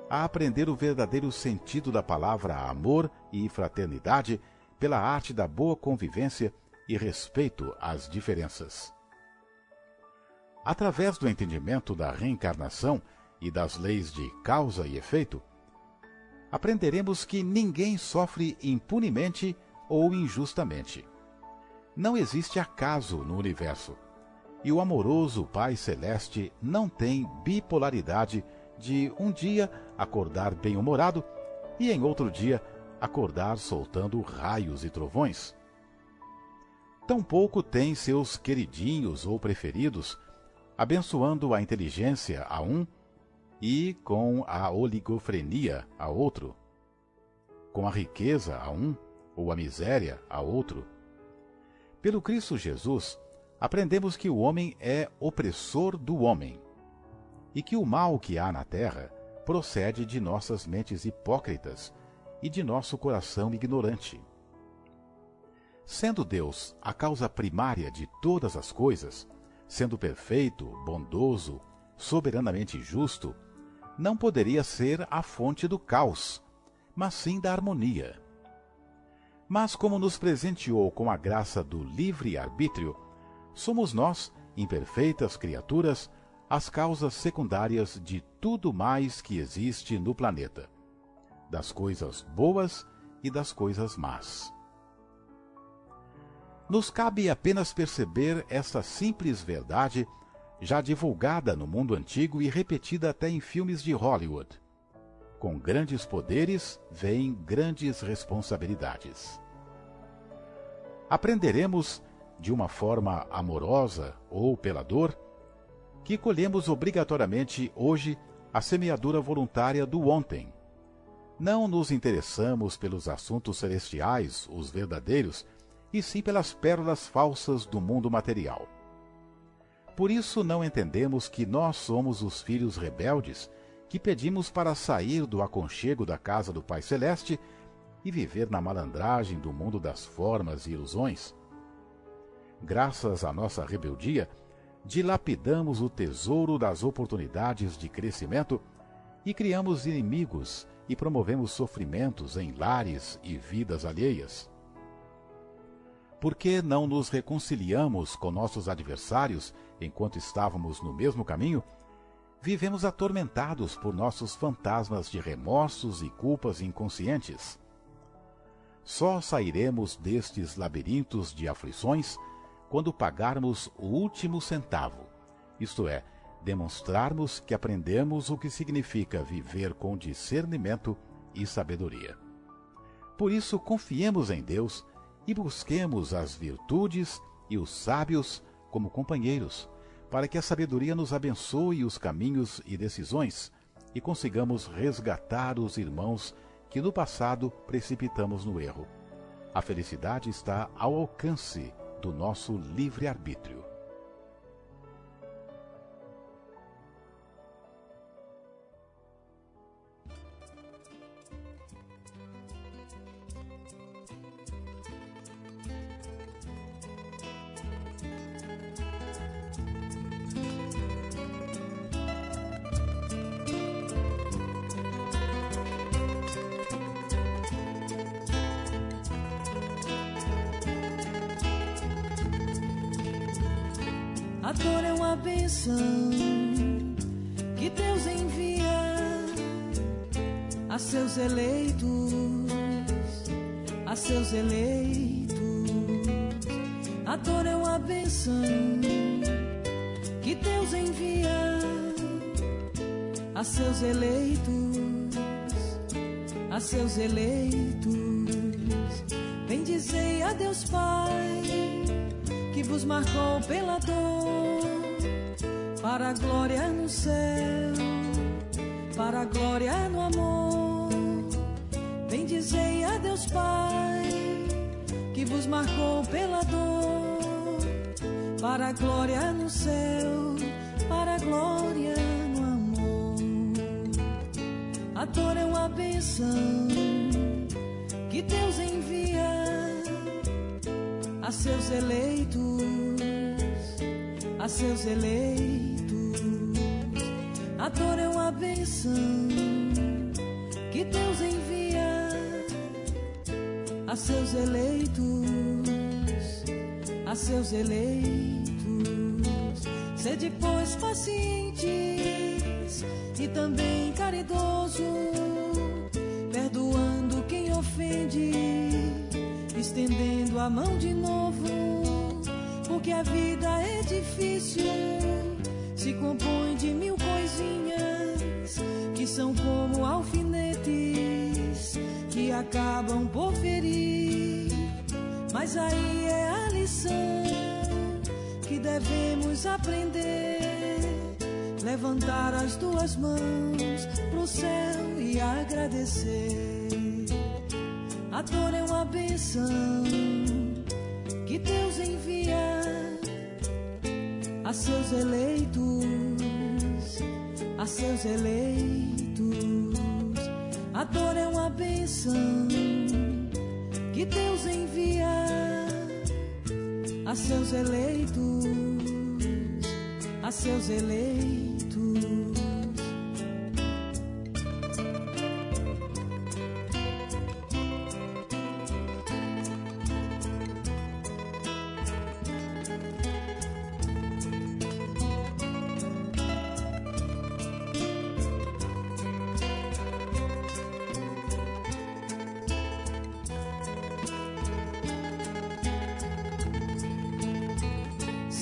a aprender o verdadeiro sentido da palavra amor e fraternidade pela arte da boa convivência e respeito às diferenças. Através do entendimento da reencarnação e das leis de causa e efeito, aprenderemos que ninguém sofre impunemente ou injustamente. Não existe acaso no universo, e o amoroso Pai Celeste não tem bipolaridade de um dia acordar bem-humorado e em outro dia acordar soltando raios e trovões. Tampouco tem seus queridinhos ou preferidos, abençoando a inteligência a um e com a oligofrenia a outro, com a riqueza a um ou a miséria a outro. Pelo Cristo Jesus, aprendemos que o homem é opressor do homem e que o mal que há na terra procede de nossas mentes hipócritas e de nosso coração ignorante. Sendo Deus a causa primária de todas as coisas, sendo perfeito, bondoso, soberanamente justo, não poderia ser a fonte do caos, mas sim da harmonia. Mas como nos presenteou com a graça do livre-arbítrio, somos nós, imperfeitas criaturas, as causas secundárias de tudo mais que existe no planeta, das coisas boas e das coisas más. Nos cabe apenas perceber esta simples verdade, já divulgada no mundo antigo e repetida até em filmes de Hollywood. Com grandes poderes vêm grandes responsabilidades. Aprenderemos, de uma forma amorosa ou pela dor, que colhemos obrigatoriamente hoje a semeadura voluntária do ontem. Não nos interessamos pelos assuntos celestiais, os verdadeiros, e sim pelas pérolas falsas do mundo material. Por isso não entendemos que nós somos os filhos rebeldes que pedimos para sair do aconchego da casa do Pai Celeste e viver na malandragem do mundo das formas e ilusões. Graças à nossa rebeldia, dilapidamos o tesouro das oportunidades de crescimento e criamos inimigos e promovemos sofrimentos em lares e vidas alheias. Por que não nos reconciliamos com nossos adversários enquanto estávamos no mesmo caminho? Vivemos atormentados por nossos fantasmas de remorsos e culpas inconscientes. Só sairemos destes labirintos de aflições quando pagarmos o último centavo, isto é, demonstrarmos que aprendemos o que significa viver com discernimento e sabedoria. Por isso, confiemos em Deus e busquemos as virtudes e os sábios como companheiros, para que a sabedoria nos abençoe os caminhos e decisões e consigamos resgatar os irmãos que no passado precipitamos no erro. A felicidade está ao alcance do nosso livre-arbítrio.
A dor é uma bênção que Deus envia a seus eleitos, a seus eleitos. A dor é uma bênção que Deus envia a seus eleitos, a seus eleitos. Bendizei a Deus Pai, que vos marcou pela dor, para a glória no céu, para a glória no amor. Bendizei a Deus Pai, que vos marcou pela dor, para a glória no céu, para a glória no amor. A dor é uma bênção que Deus envia a seus eleitos, a seus eleitos. A dor é uma bênção que Deus envia a seus eleitos, a seus eleitos. Sede, pois, pacientes e também caridoso, perdoando quem ofende, estendendo a mão de novo, porque a vida é difícil, se compõe de mil coisinhas que são como alfinetes que acabam por ferir. Mas aí é a lição que devemos aprender: levantar as duas mãos pro céu e agradecer. A dor é uma bênção que Deus envia a seus eleitos, a seus eleitos. A dor é uma bênção que Deus envia a seus eleitos, a seus eleitos.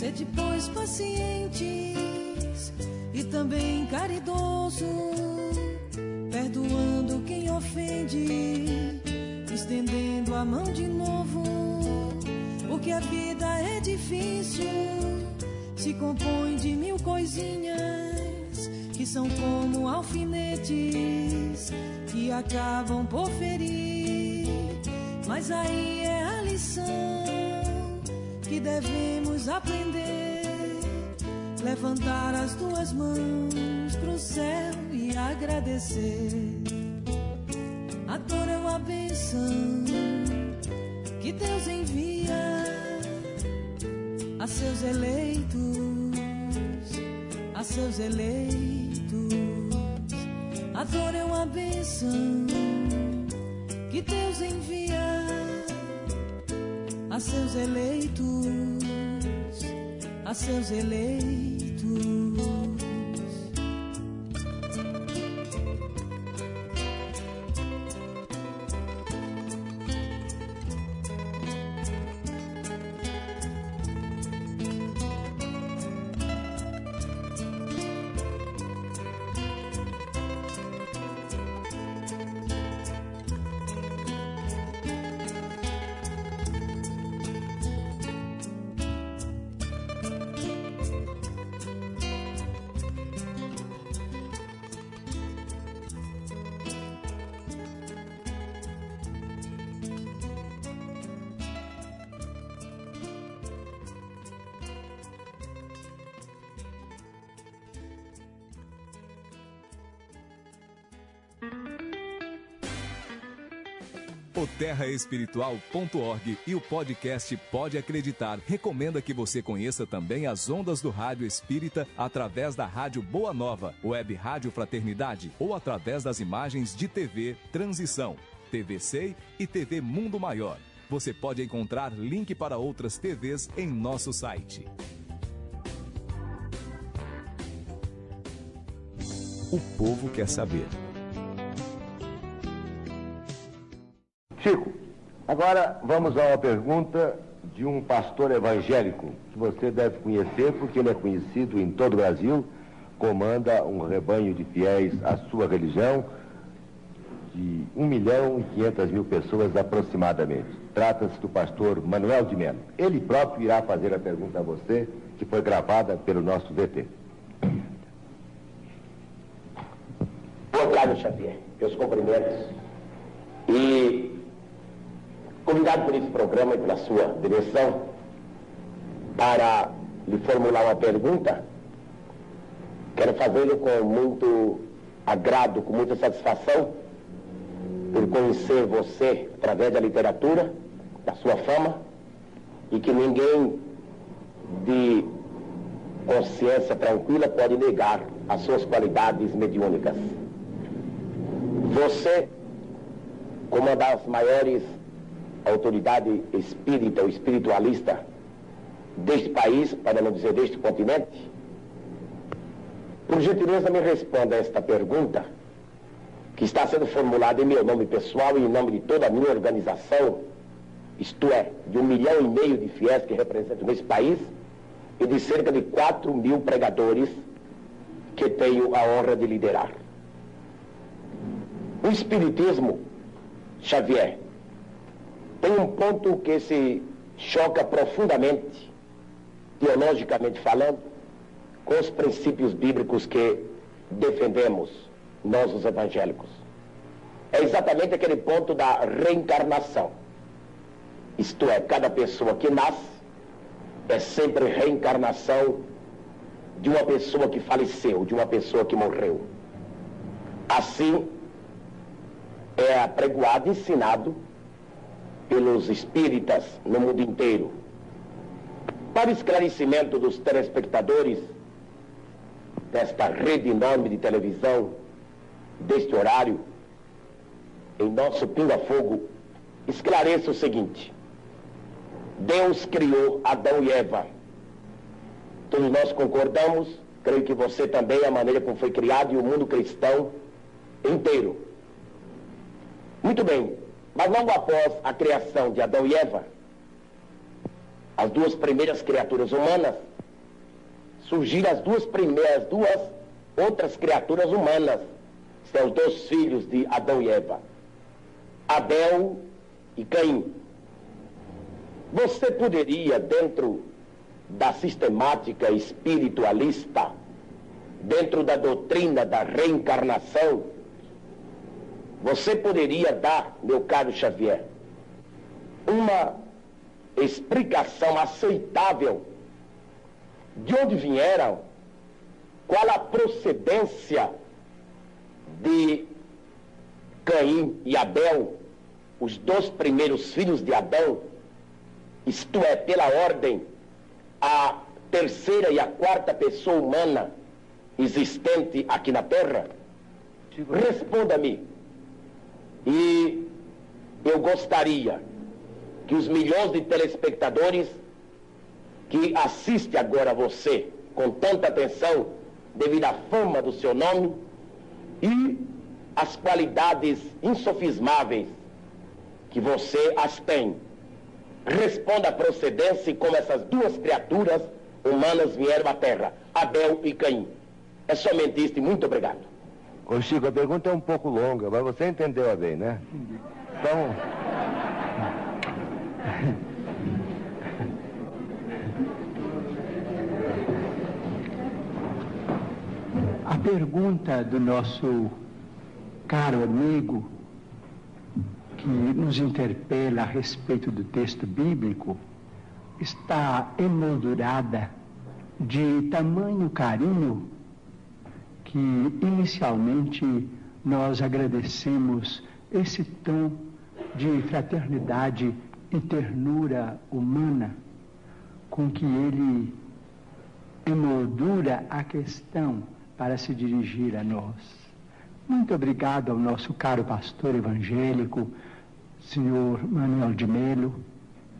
Sede, pois, pacientes e também caridoso, perdoando quem ofende, estendendo a mão de novo, porque a vida é difícil, se compõe de mil coisinhas que são como alfinetes que acabam por ferir. Mas aí é a lição que devemos aprender: levantar as duas mãos pro céu e agradecer. A dor é uma bênção que Deus envia a seus eleitos, a seus eleitos. A dor é uma bênção que Deus envia a seus eleitos, a seus eleitos.
O terraespiritual.org e o podcast Pode Acreditar recomenda que você conheça também as ondas do rádio espírita através da Rádio Boa Nova, Web Rádio Fraternidade, ou através das imagens de TV Transição, TV SEI e TV Mundo Maior. Você pode encontrar link para outras TVs em nosso site. O povo quer saber.
Chico, agora vamos a uma pergunta de um pastor evangélico que você deve conhecer porque ele é conhecido em todo o Brasil, comanda um rebanho de fiéis à sua religião de 1.500.000 pessoas aproximadamente. Trata-se do pastor Manuel de Melo. Ele próprio irá fazer a pergunta a você, que foi gravada pelo nosso VT.
Boa tarde, Xavier. Meus cumprimentos. E convidado por esse programa e pela sua direção para lhe formular uma pergunta, quero fazê-lo com muito agrado, com muita satisfação, por conhecer você através da literatura, da sua fama, e que ninguém de consciência tranquila pode negar as suas qualidades mediúnicas. Você, como uma das maiores autoridades espírita ou espiritualista deste país, para não dizer deste continente, por gentileza me responda a esta pergunta, que está sendo formulada em meu nome pessoal e em nome de toda a minha organização, isto é, de 1,5 milhão de fiéis que representam nesse país e de cerca de 4.000 pregadores que tenho a honra de liderar. O Espiritismo, Xavier, tem um ponto que se choca profundamente, teologicamente falando, com os princípios bíblicos que defendemos, nós os evangélicos. É exatamente aquele ponto da reencarnação. Isto é, cada pessoa que nasce é sempre reencarnação de uma pessoa que faleceu, de uma pessoa que morreu. Assim, é apregoado, ensinado pelos espíritas no mundo inteiro. Para esclarecimento dos telespectadores desta rede enorme de televisão, deste horário, em nosso pinga-fogo, esclareça o seguinte: Deus criou Adão e Eva. Todos nós concordamos, creio que você também, a maneira como foi criado e o mundo cristão inteiro. Muito bem, mas logo após a criação de Adão e Eva, as duas primeiras criaturas humanas, surgiram as duas outras criaturas humanas. São os dois filhos de Adão e Eva, Abel e Caim. Você poderia, dentro da sistemática espiritualista, dentro da doutrina da reencarnação, você poderia dar, meu caro Xavier, uma explicação aceitável de onde vieram, qual a procedência de Caim e Abel, os dois primeiros filhos de Adão, isto é, pela ordem, a terceira e a quarta pessoa humana existente aqui na Terra? Responda-me. E eu gostaria que os milhões de telespectadores que assistem agora a você com tanta atenção, devido à fama do seu nome e às qualidades insofismáveis que você as tem, responda a procedência e como essas duas criaturas humanas vieram à Terra, Abel e Caim. É somente isso e muito obrigado.
Ô Chico, a pergunta é um pouco longa, mas você entendeu a bem, né? Então...
A pergunta do nosso caro amigo, que nos interpela a respeito do texto bíblico, está emoldurada de tamanho carinho que inicialmente nós agradecemos esse tom de fraternidade e ternura humana com que ele emoldura a questão para se dirigir a nós. Muito obrigado ao nosso caro pastor evangélico, senhor Manuel de Melo,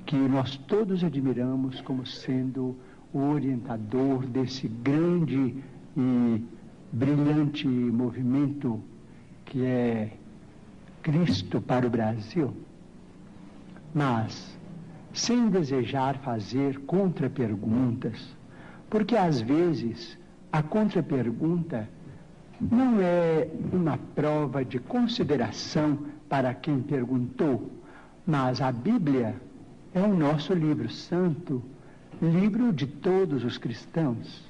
que nós todos admiramos como sendo o orientador desse grande e brilhante movimento que é Cristo para o Brasil. Mas, sem desejar fazer contraperguntas, porque às vezes a contrapergunta não é uma prova de consideração para quem perguntou, mas a Bíblia é o nosso livro santo, livro de todos os cristãos.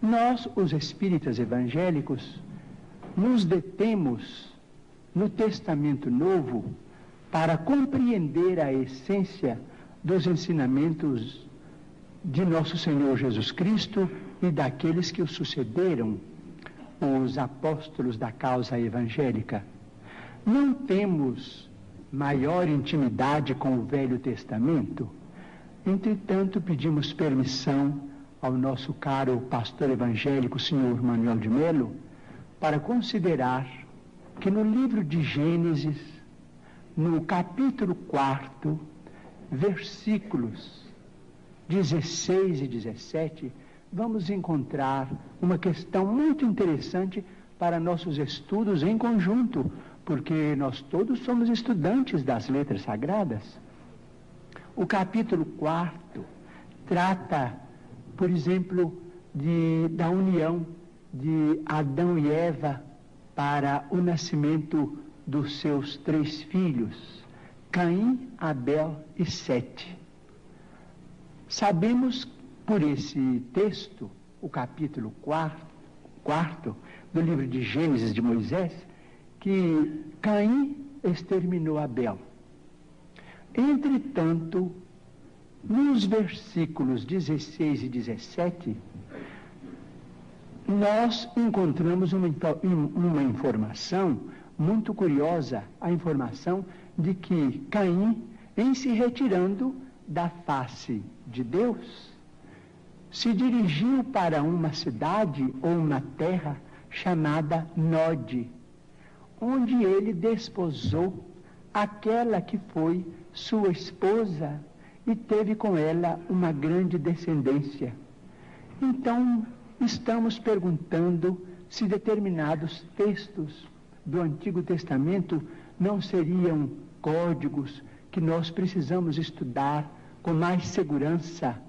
Nós, os espíritas evangélicos, nos detemos no Testamento Novo para compreender a essência dos ensinamentos de nosso Senhor Jesus Cristo e daqueles que o sucederam, os apóstolos da causa evangélica. Não temos maior intimidade com o Velho Testamento, entretanto pedimos permissão ao nosso caro pastor evangélico, senhor Manuel de Melo, para considerar que no livro de Gênesis, no capítulo 4, versículos 16 e 17, vamos encontrar uma questão muito interessante para nossos estudos em conjunto, porque nós todos somos estudantes das letras sagradas. O capítulo 4 trata, por exemplo, da união de Adão e Eva para o nascimento dos seus 3 filhos, Caim, Abel e Sete. Sabemos por esse texto, o capítulo 4 do livro de Gênesis de Moisés, que Caim exterminou Abel. Entretanto, nos versículos 16 e 17, nós encontramos uma informação muito curiosa, a informação de que Caim, em se retirando da face de Deus, se dirigiu para uma cidade ou uma terra chamada Nod, onde ele desposou aquela que foi sua esposa e teve com ela uma grande descendência. Então, estamos perguntando se determinados textos do Antigo Testamento não seriam códigos que nós precisamos estudar com mais segurança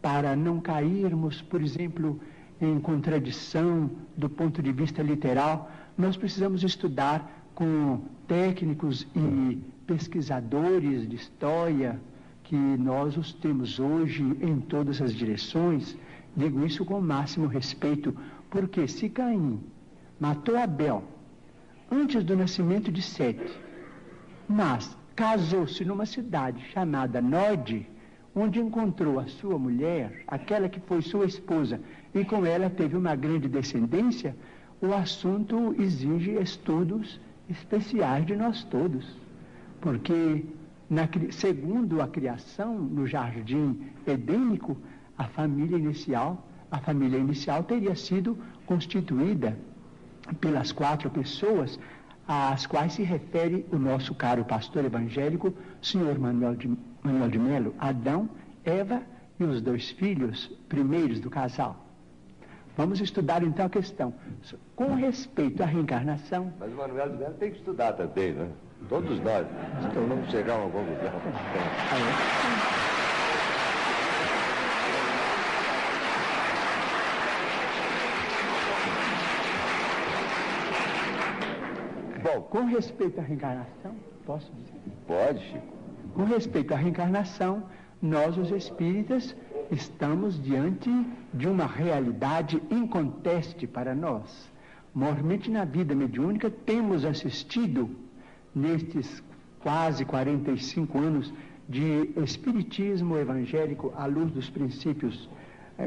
para não cairmos, por exemplo, em contradição do ponto de vista literal, nós precisamos estudar com técnicos e pesquisadores de história, que nós os temos hoje em todas as direções. Digo isso com o máximo respeito, porque se Caim matou Abel antes do nascimento de Sete, mas casou-se numa cidade chamada Nod, onde encontrou a sua mulher, aquela que foi sua esposa, e com ela teve uma grande descendência, o assunto exige estudos especiais de nós todos, porque segundo a criação no jardim edênico, a família inicial teria sido constituída pelas 4 pessoas às quais se refere o nosso caro pastor evangélico, senhor Manuel de Melo: Adão, Eva e os 2 filhos primeiros do casal. Vamos estudar então a questão com respeito à reencarnação.
Mas o Manuel de Melo tem que estudar também, né? Todos nós. Então vamos chegar a uma conclusão.
Bom, com respeito à reencarnação, posso dizer?
Pode, Chico.
Com respeito à reencarnação, nós, os espíritas, estamos diante de uma realidade inconteste para nós. Mormente na vida mediúnica, temos assistido, nestes quase 45 anos de espiritismo evangélico à luz dos princípios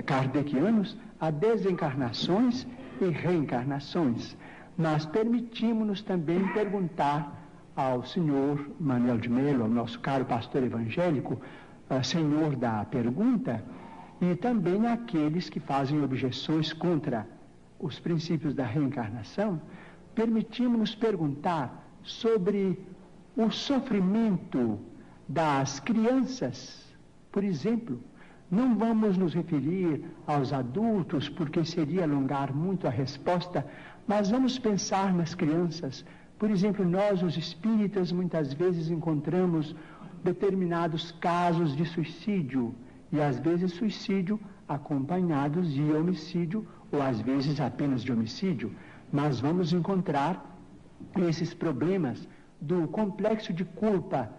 kardecianos, a desencarnações e reencarnações. Mas permitimos-nos também perguntar ao senhor Manuel de Melo, ao nosso caro pastor evangélico, senhor da pergunta, e também àqueles que fazem objeções contra os princípios da reencarnação, permitimos-nos perguntar sobre o sofrimento das crianças. Por exemplo, não vamos nos referir aos adultos, porque seria alongar muito a resposta, mas vamos pensar nas crianças. Por exemplo, nós, os espíritas, muitas vezes encontramos determinados casos de suicídio, e às vezes suicídio acompanhados de homicídio, ou às vezes apenas de homicídio. Mas vamos encontrar esses problemas do complexo de culpa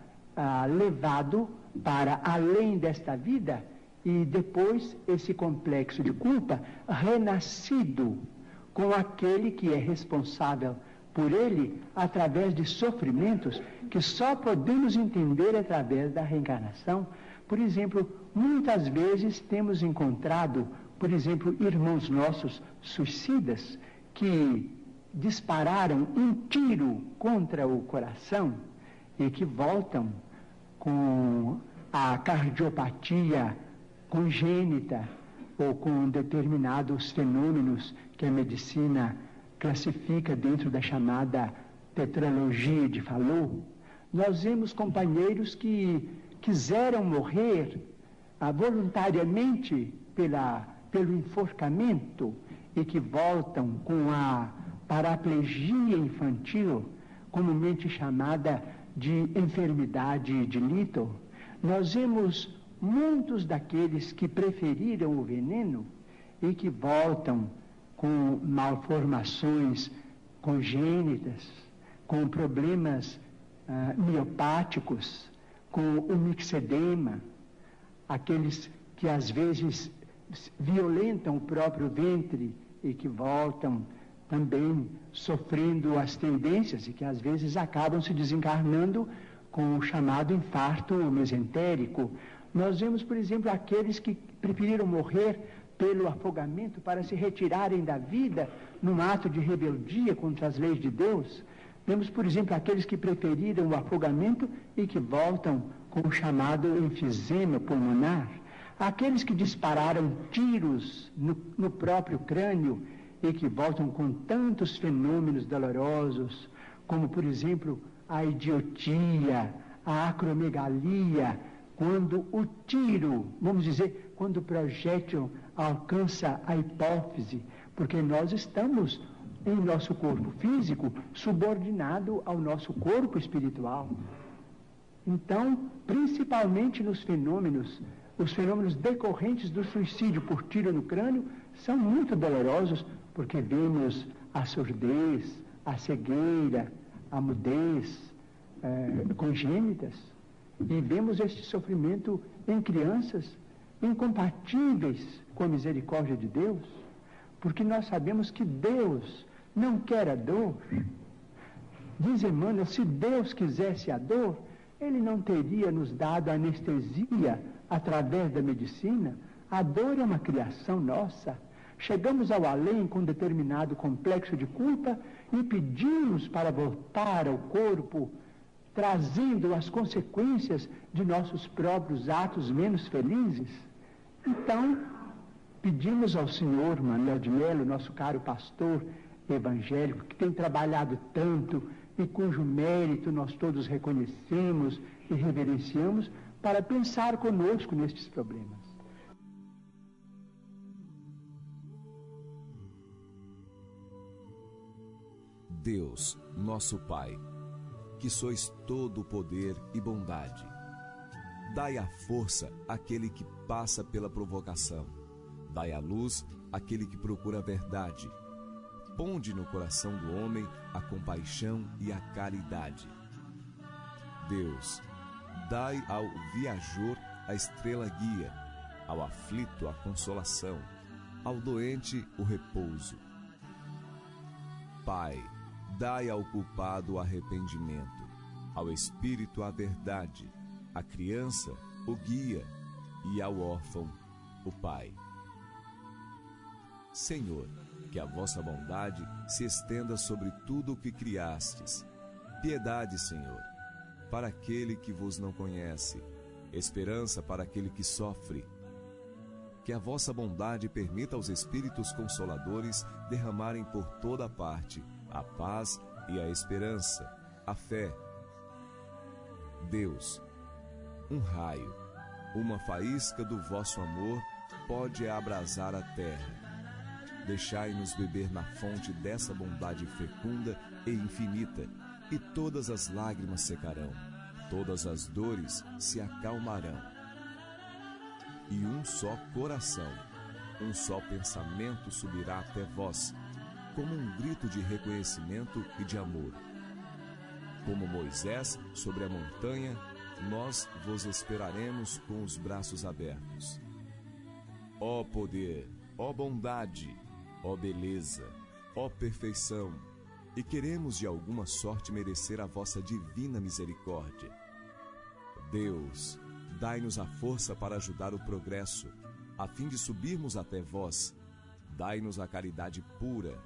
levado para além desta vida, e depois esse complexo de culpa renascido com aquele que é responsável por ele através de sofrimentos que só podemos entender através da reencarnação. Por exemplo, muitas vezes temos encontrado, por exemplo, irmãos nossos suicidas que dispararam um tiro contra o coração e que voltam com a cardiopatia congênita ou com determinados fenômenos que a medicina classifica dentro da chamada tetralogia de Fallot. Nós vemos companheiros que quiseram morrer voluntariamente pelo enforcamento e que voltam com a paraplegia infantil, comumente chamada de enfermidade de Little. Nós vemos muitos daqueles que preferiram o veneno e que voltam com malformações congênitas, com problemas miopáticos, com o mixedema, aqueles que às vezes violentam o próprio ventre e que voltam também sofrendo as tendências e que às vezes acabam se desencarnando com o chamado infarto mesentérico. Nós vemos, por exemplo, aqueles que preferiram morrer pelo afogamento para se retirarem da vida num ato de rebeldia contra as leis de Deus. Vemos, por exemplo, aqueles que preferiram o afogamento e que voltam com o chamado enfisema pulmonar. Aqueles que dispararam tiros no próprio crânio e que voltam com tantos fenômenos dolorosos, como, por exemplo, a idiotia, a acromegalia, quando o tiro, vamos dizer, quando o projétil alcança a hipófise, porque nós estamos em nosso corpo físico subordinado ao nosso corpo espiritual. Então, principalmente nos fenômenos Os fenômenos decorrentes do suicídio por tiro no crânio são muito dolorosos, porque vemos a surdez, a cegueira, a mudez congênitas, e vemos este sofrimento em crianças incompatíveis com a misericórdia de Deus, porque nós sabemos que Deus não quer a dor. Diz Emmanuel, se Deus quisesse a dor, Ele não teria nos dado anestesia através da medicina. A dor é uma criação nossa. Chegamos ao além com determinado complexo de culpa e pedimos para voltar ao corpo, trazendo as consequências de nossos próprios atos menos felizes. Então, pedimos ao Senhor Manuel de Melo, nosso caro pastor evangélico, que tem trabalhado tanto e cujo mérito nós todos reconhecemos e reverenciamos, para pensar conosco nestes problemas.
Deus, nosso Pai, que sois todo poder e bondade, dai a força àquele que passa pela provocação, dai a luz àquele que procura a verdade, ponde no coração do homem a compaixão e a caridade. Deus, dai ao viajor a estrela guia, ao aflito a consolação, ao doente o repouso. Pai, dai ao culpado o arrependimento, ao espírito a verdade, à criança o guia e ao órfão o pai. Senhor, que a vossa bondade se estenda sobre tudo o que criastes. Piedade, Senhor, para aquele que vos não conhece, esperança para aquele que sofre. Que a vossa bondade permita aos Espíritos Consoladores derramarem por toda parte a paz e a esperança, a fé. Deus, um raio, uma faísca do vosso amor pode abrasar a terra. Deixai-nos beber na fonte dessa bondade fecunda e infinita, e todas as lágrimas secarão, todas as dores se acalmarão. E um só coração, um só pensamento subirá até vós, como um grito de reconhecimento e de amor. Como Moisés sobre a montanha, nós vos esperaremos com os braços abertos. Ó poder, ó bondade, ó beleza, ó perfeição, e queremos de alguma sorte merecer a vossa divina misericórdia. Deus, dai-nos a força para ajudar o progresso, a fim de subirmos até vós. Dai-nos a caridade pura,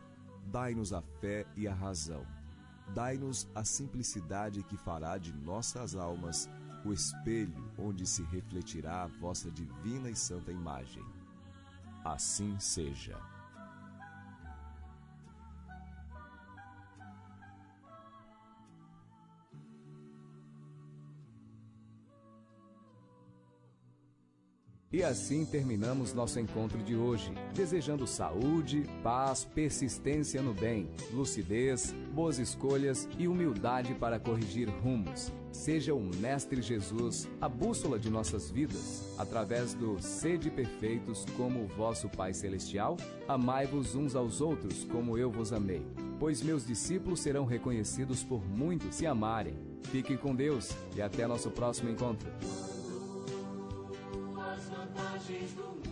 dai-nos a fé e a razão. Dai-nos a simplicidade que fará de nossas almas o espelho onde se refletirá a vossa divina e santa imagem. Assim seja.
E assim terminamos nosso encontro de hoje, desejando saúde, paz, persistência no bem, lucidez, boas escolhas e humildade para corrigir rumos. Seja o Mestre Jesus a bússola de nossas vidas. Através do Sede Perfeitos como o vosso Pai Celestial, amai-vos uns aos outros como eu vos amei. Pois meus discípulos serão reconhecidos por muitos se amarem. Fiquem com Deus e até nosso próximo encontro.
As vantagens do